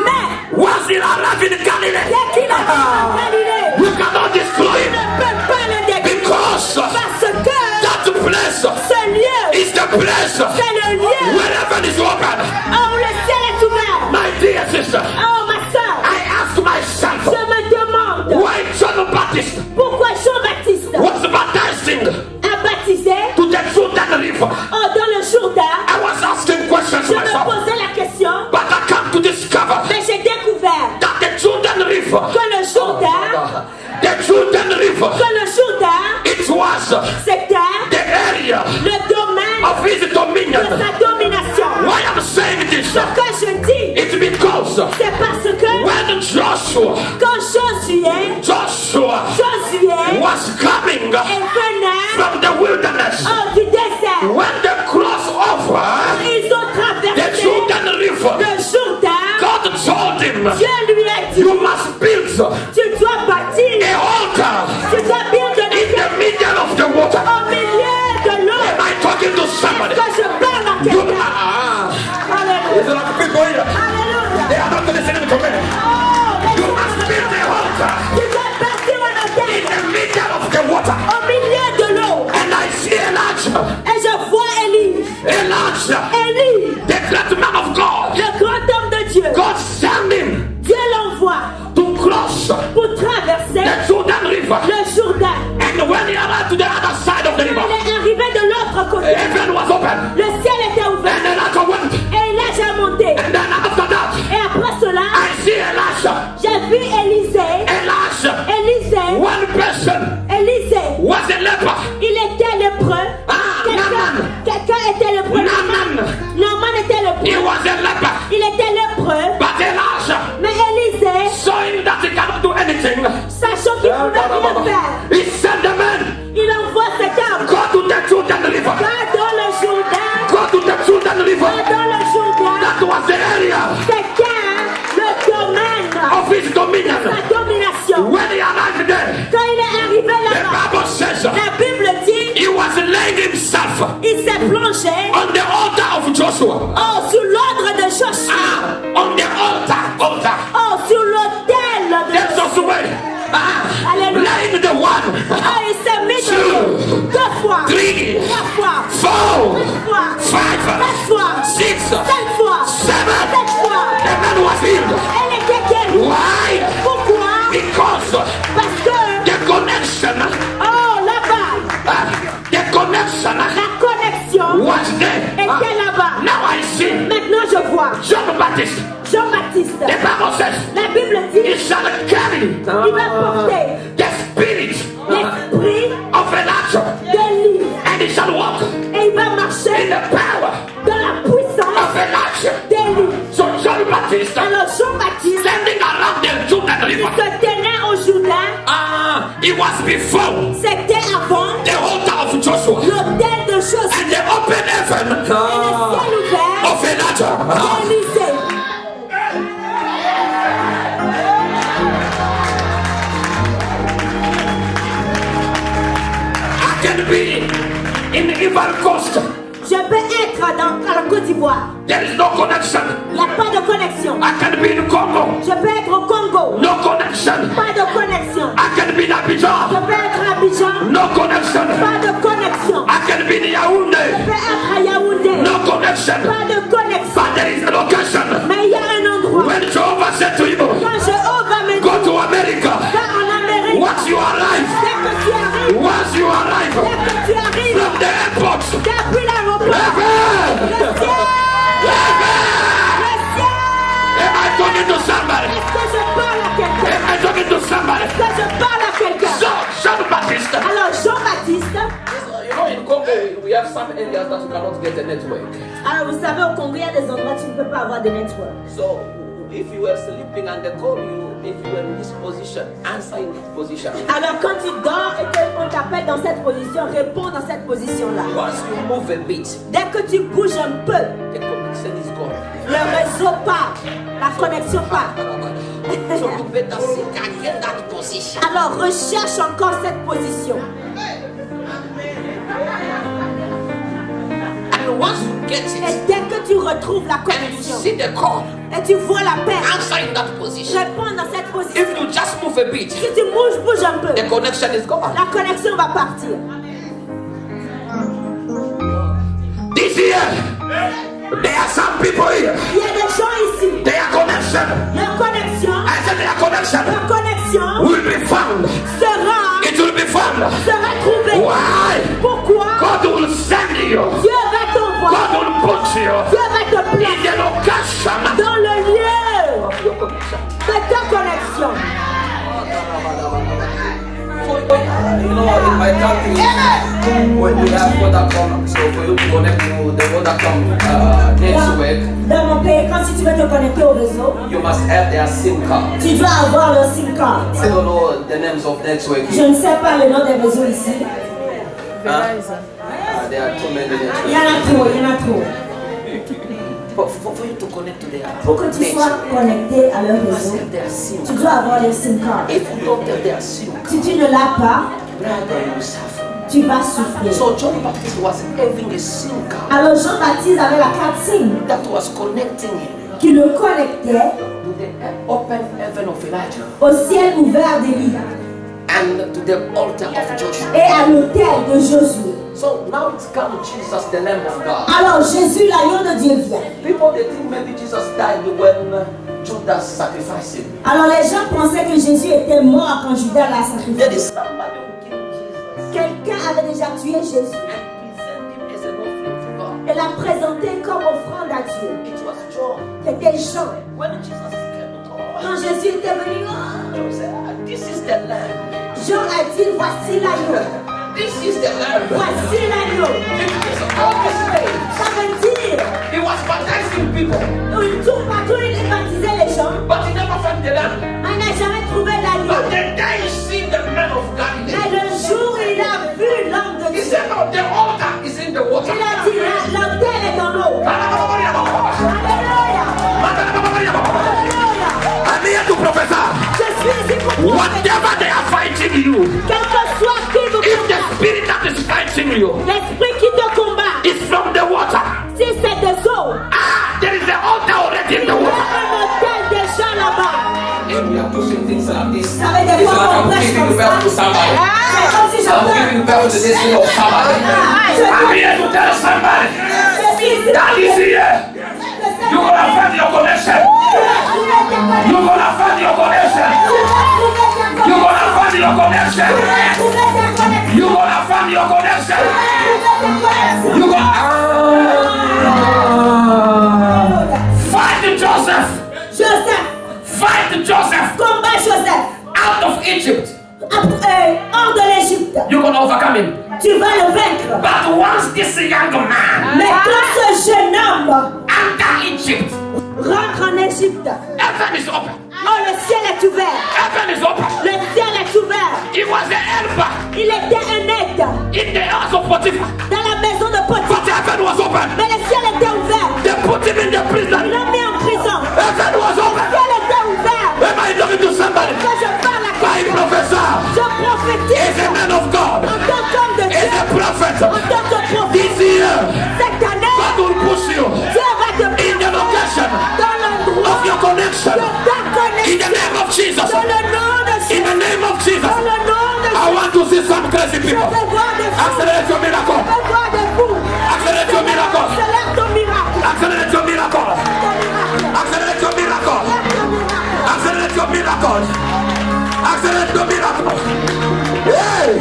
Mais once he arrived in Galilee, dès qu'il arrive en Galilée, you cannot destroy tu him ne peux pas le détruire. because Parce que that place ce lieu, is the place c'est le lieu where heaven is open. où le ciel est ouvert. My dear sister, Oh ma soeur, I ask myself, je me demande why John Baptist pourquoi Jean-Baptiste was baptizing a baptisé to the Jordan River. dans le Jourdain. I was asking questions Je me myself, posais la question, but I come to discover mais j'ai découvert that the Jordan River, que le Jourdain, the Jordan River, it was c'était the area le domaine of his dominion. de sa domination. Why I'm saying this? Ce que je dis, It's because c'est parce que when Joshua quand Josué was coming venait from the wilderness, du désert, when they crossed over ils ont the traversé Jordan River, le Jourdain. God told him, Dieu lui a dit, you must build tu dois bâtir, a altar tu dois builder in the middle of the water. au milieu de l'eau. Am I talking to somebody? Est-ce que je parle à You, quelqu'un? There's a lot of people here. Alléluia. They are not listening to me. Oh, You must build a altar tu dois bâtir un in hôtel the middle of the water. au milieu de l'eau. And I see Elijah, Et je vois Élie. Élie, the great man of God. le grand homme de Dieu. God sent him Dieu l'envoie to cross pour traverser the Jordan River. le Jourdain. And when he arrived to the other side of the Il river, est arrivé de l'autre côté. heaven was open. Le ciel était ouvert. And Elijah went. Et Elijah a monté. And then after that, Et après cela, I see Elijah. j'ai vu Élisée. One person Élisée, was a leper. il était lépreux. Quelqu'un était lépreux. Naaman était He lépreux. was a leper. Il était lépreux. But Elijah, Mais Élisée, showing that he cannot do anything, sachant qu'il ne pouvait rien faire, he sent the man, il envoie cet homme. go to the Jordan River. Va dans le Jourdain. Go to the Jordan River. Va dans le Jourdain. That was the area C'était le domaine of his dominion. de sa domination. When he arrived there, Quand il est arrivé the là-bas, Bible says la Bible dit, he was laying himself il s'est plongé on the altar of Joshua. sous l'ordre de Joshua. On the altar. Sur l'autel de There's also way. Alléluia. Laying the one, Il s'est mis debout 2 fois, 3, 3 fois, 4, 5 fois, 5, 7 fois, 6, 7 fois, 7. 7 fois. The man was healed. Elle était guérie. Why? Pourquoi? Because Parce que, the connection la je vois Jean-Baptiste, Jean-Baptiste, the Bible says, la Bible dit, he shall carry il va porter the spirit l'esprit of Elijah, d'Élie and he shall walk et il va in marcher the power dans la puissance of Elijah. d'Élie. So Jean-Baptiste, Alors Jean-Baptiste standing around the Judah il river, se tenait au Jourdain, it was before c'était avant the altar of Joshua l'autel de Josué and the open heaven et le ciel ouvert of Elijah. d'Élisée. I can be in the Ivory Coast. Je peux être dans la Côte d'Ivoire. There is no connection. Il n'y a pas de connexion. I can be in Congo. Je peux être au Congo. No connection. Pas de connexion. I can be in Je Abidjan. peux être à Abidjan. No connection. Pas de connexion. I can be in Je Yaoundé. peux être à Yaoundé. No connection. Pas de connexion. But there is a location. Mais il y a un endroit. When Jehovah said to you, Quand Jéhovah me dit, go to America. va en Amérique. Once you arrive, Dès que tu arrives. once you Dès arrive que tu arrives. from the airport, Depuis l'aéroport. heaven, Le ciel. heaven. Le ciel. Am I talking to somebody? Est-ce que je parle à quelqu'un? Am I talking to somebody? Est-ce que je parle à quelqu'un? So, Jean-Baptiste, Alors Jean-Baptiste, you know, in Congo, we have some areas that you cannot get a network. alors vous savez au Congo il y a des endroits où tu ne peux pas avoir de network. So, if you were sleeping and they call you, if you were in this position, answer in this position. Alors quand tu dors et qu'on t'appelle dans cette position, réponds dans cette position-là. Once you move a bit, Dès que tu bouges un peu, the connection is gone. le réseau part, la connexion part. So you better seek again that position. Alors recherche encore cette position. And once you get Et it, dès que tu retrouves la and you connexion see the call, et tu vois la paix, answer in that position. réponds dans cette position. If you just move a bit, Si tu bouges un peu, the connection is gone. la connexion va partir. This year, there are some people here. Il y a des gens ici, Their connection, leur connexion, I said their connection leur connexion will be found. sera It will be found. trouvée. Why? Pourquoi? God will send you. Dieu va t'envoyer. God will put you Dieu va te in placer the location dans le lieu of your connection. de ta connexion. You know, in my country, when we have Vodacom, so for you to connect to the Vodacom network, Dans mon pays, quand si tu veux te connecter au réseau, you must have their SIM card. tu dois avoir le SIM card. I don't know the names of network. Je ne sais pas le nom des réseaux ici. There are too many networks. Il y en a trop, il y en a trop. But for you to connect to their Pour que tu sois connecté à leur you must réseau, have their SIM tu card. dois avoir le SIM card. If you don't have their SIM card, Si tu ne l'as pas, brother, you suffer. tu vas souffrir. So John Baptist was having a SIM card Alors Jean-Baptiste avait la carte SIM that was connecting him qui le connectait to the open heaven of Elijah au ciel ouvert d'Élie and to the altar of Joshua. et à l'autel de Josué. So now it's come Jesus, the Lamb of God. Alors Jésus, l'agneau de Dieu, vient. People they think maybe Jesus died when Judas sacrificed him. Alors les gens pensaient que Jésus était mort quand Judas l'a There sacrifié. is somebody who killed Jesus Quelqu'un avait déjà tué Jésus and presented him as an offering to God. et l'a présenté comme offrande à Dieu. It was John. C'était Jean. When Jesus came to God, Quand Jésus était venu, John said, "This is the Lamb. Jean a dit, voici l'agneau. This is the Lamb." Voici l'agneau. It is all this name. Ça veut dire, He was baptizing people, il tourne partout, il baptisait les gens, but he never found the Lamb. mais il n'a jamais trouvé l'agneau. But the day he seen the man of Galilee, Mais le jour où il a vu l'homme de he Dieu, said, "No, the altar is in the water." il a dit, l'autel est dans l'eau. Alléluia. Alléluia. I'm here to prophesy. Je suis ici pour prophétiser. Whatever they are fighting you, Quel que soit qui vous if the combat, spirit that is fighting you l'esprit qui te combat, is from the water, si c'est des eaux, there is an altar already in il y the a water. un autel déjà là-bas. If we are pushing things like this, Ça veut dire it's quoi like qu'on I'm prêche giving comme you birth to ça? somebody. C'est comme si je I'm giving you birth to the destiny of somebody. I'm here to tell somebody that is here. You're gonna find your connection. You're gonna find your connection. You're gonna find your connection. You're gonna find your connection. You're gonna. Egypt, hors de l'Égypte, you're going to overcome him. tu vas le vaincre. But once this young man Mais quand ce jeune homme enter Egypt, rentre en Égypte, heaven is open. oh, le ciel est ouvert. Heaven is open. Le ciel est ouvert. He was the helper Il était un aide in the house of Potiphar. dans la maison de But Potiphar. heaven was open. Mais le ciel était ouvert. They put him in the Il prison. l'a mis en prison. Heaven was Le open. ciel était ouvert. Am I talking to somebody? Quand je parle à My quelqu'un, professor je is prophétise a man of God. en tant qu'homme de Is Dieu, a prophet. en tant que prophète. This year, Cette année, God will push you Dieu va te in the location dans l'endroit of your connection. de ta In connexion. the name of Jesus. Dans le nom de In Jésus. the name of Jesus. Dans le nom de I Jésus. want to see some crazy Je people. veux voir des fous. Accelerate your miracle. Je veux voir des fous. Accelerate your miracle. Accélère ton miracle. Accelerate your miracle. Ton miracle. Accelerate your miracle. Accélère ton miracle. Accelerate your miracle. Accelerate your miracle. Hey!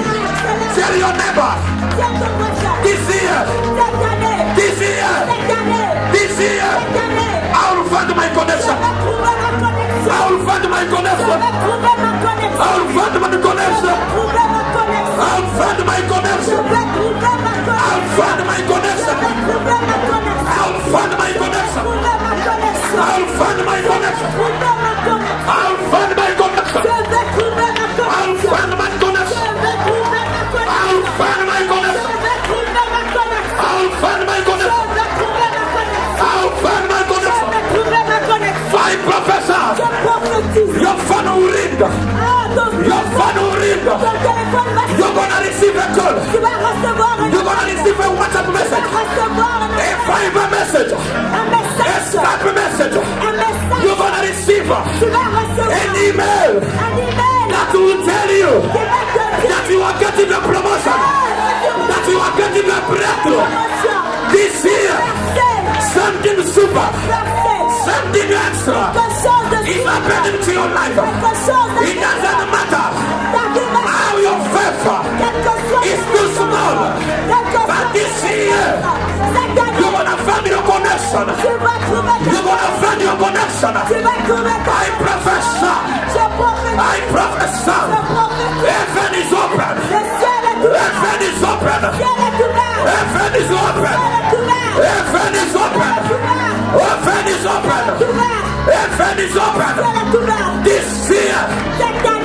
Tell your neighbor. Tiens ton voisin. This year. Cette année. This year. Cette année. This year. Cette année. I will find my Je connection. vais trouver ma connexion. I will find my Je connection. vais trouver ma I connexion. will find my connection. Trouver ma connexion. I will find my Je connection. vais trouver ma I connexion. will find my Je connection. vais trouver ma connexion. I will find my connection. Trouver ma connexion. I will find my connection. Trouver ma connexion. I will find my connection. Je vais trouver ma I will connexion. find my connection. Je vais trouver ma I connexion. will find my connection. Je vais trouver ma connexion. I will find my Je connection. vais trouver ma connexion. I will find my Je connection. vais trouver ma connexion. My professor, Je prophétise. your phone will ring. Ah, ton Your phone will ring. téléphone va You're gonna receive a call. Tu vas recevoir un You're gonna receive a WhatsApp Tu vas message, recevoir a Viber message, un a message. Skype message. Un message. You're gonna receive Tu vas recevoir an email un email that will tell you qui va te dire that you are getting a promotion, that you are getting a breakthrough. This year, something super, something extra is happening to your life. It doesn't matter how your faith is too small, but this year, you're gonna find your connection. You're gonna find your connection. I prophesy. I prophesy. Heaven is open. Heaven is open. Heaven is open. Heaven is open. Heaven is open. Heaven is open. This year,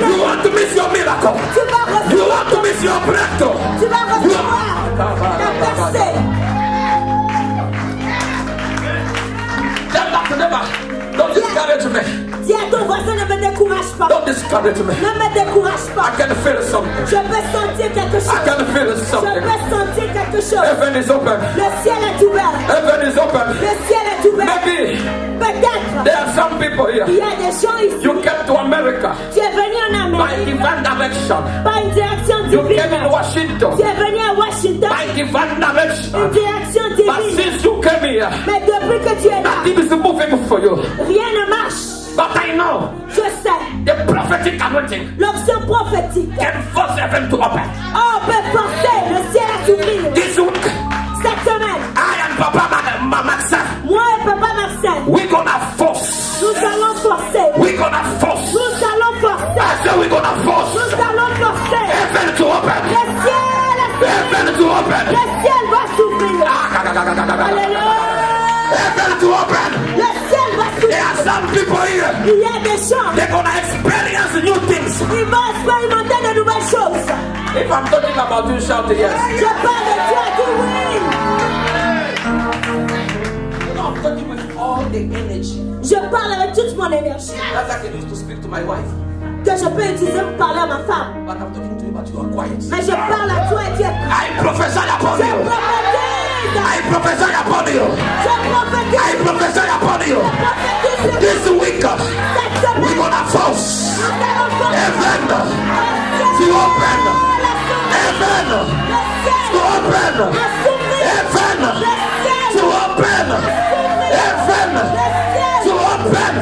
you want to miss your miracle. You want to miss your breakthrough. Tu vas recevoir la percée. Tell that to them. Don't discourage me. Dis à ton voisin, ne me décourage pas. Don't discourage me. Ne me décourage I pas. can feel something. Je peux sentir quelque I chose. can feel Je something. peux sentir quelque chose. Heaven is open. Le ciel est ouvert. Heaven is open. Le ciel est ouvert. Maybe Peut-être. there are some people Il here. y a des gens ici. You came to America Tu es venu en by Amérique divine direction. par une direction You came in divine. Washington Tu es venu à Washington. by divine Une direction. direction But divine. since you came here, Mais depuis que tu es là, nothing is moving for you. rien ne marche. But I know Je sais. the prophetic anointing L'option prophétique. can force heaven to open. Oh, on peut forcer le ciel à s'ouvrir. This week, Cette semaine, I and Papa Maxa, moi et Papa Marcel, we're gonna force. nous allons forcer. We're gonna force. Nous allons forcer. I said we're gonna force Nous allons forcer. heaven to open. Le ciel est s'ouvrir. Heaven to open. Le ciel va s'ouvrir. Alléluia. Heaven to open. Le ciel va There s'ouvrir. are some people here. Il y a des gens They're gonna experience new things. qui vont expérimenter de nouvelles choses. If I'm talking about you, shout yes. Je parle de Dieu, dis oui. I'm talking with all the energy Je parle avec toute mon énergie that I can use to speak to my wife. que je peux utiliser pour parler à ma femme. But I'm talking to you, but you are quiet. Mais je parle à toi et tu es I prophesy upon Je you. prophétise. I prophesy upon you. Je prophétise. I prophesy upon you. Je prophétise. This week, Cette we're semaine, gonna force nous allons forcer. heaven Le to ciel open. va s'ouvrir. Heaven Le ciel to open. va s'ouvrir. Heaven Le ciel to open. Heaven to open.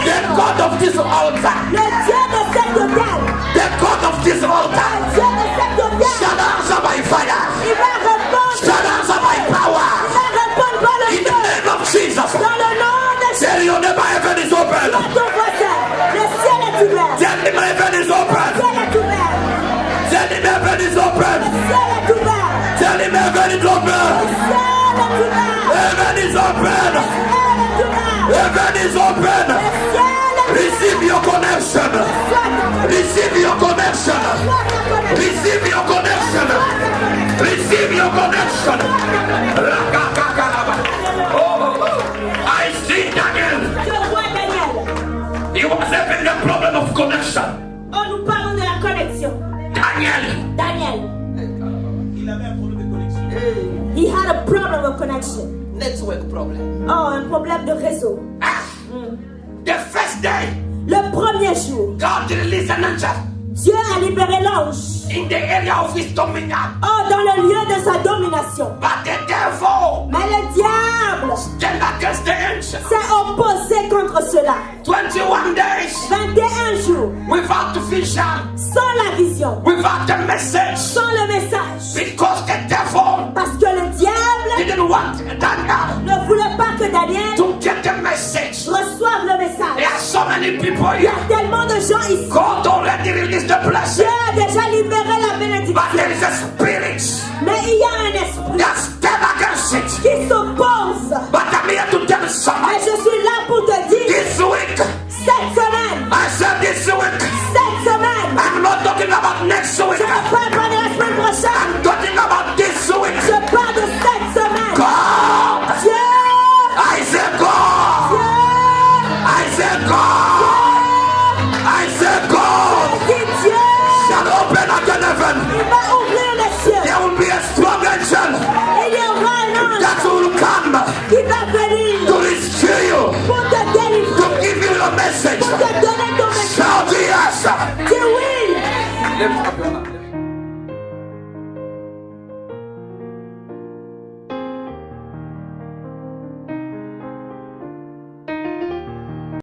The God of this altar. Le Dieu de cet hôtel. The God of this Le altar. Dieu de cet hôtel. Shall answer by fire. Il va répondre. Shall answer by Il power. va répondre par le In the feu. name of Jesus. Dans le nom de Jésus. Tell your neighbor heaven is À open. ton voisin, le ciel est ouvert. Tell him heaven is open. connection. Oh, I see Daniel. Je vois Daniel. He was having a problem of connection. Oh, nous parlons de la connexion. Daniel. Il avait un problème de connexion. He had a problem of connection. Network problem. Oh, un problème de réseau. The first day, Le premier jour, God released an angel Dieu a libéré l'ange. in the area of his dominion. Oh, dans le lieu de sa domination. But the devil Mais le diable stand against the angel. s'est opposé contre cela. 21 days 21 jours, without the vision, sans la vision, without the message. sans le message. Because the devil Parce que le diable didn't want Daniel ne voulait pas que Daniel to get the message. reçoive le There message. are so many people Il y here. a tellement de gens ici. God already released the blessing. Dieu a déjà libéré la bénédiction. But there is a spirit Mais il y a un esprit that stand against it. qui s'oppose. But I'm here to tell you Mais something. je suis là pour te dire, This week, cette semaine, I said this week, cette semaine, I'm not talking about next week. je ne parle pas de la semaine prochaine. I'm talking about this week. Je parle de cette semaine. God, Dieu, I said God, Dieu, I said God, I said God dit Dieu, shall open again heaven. il va ouvrir les cieux. There will be a strong angel Il y aura un ange that will come qui va venir to rescue you, pour te délivrer, to give you the message. pour te donner ton message. Shout yes. Dis oui. Lift up your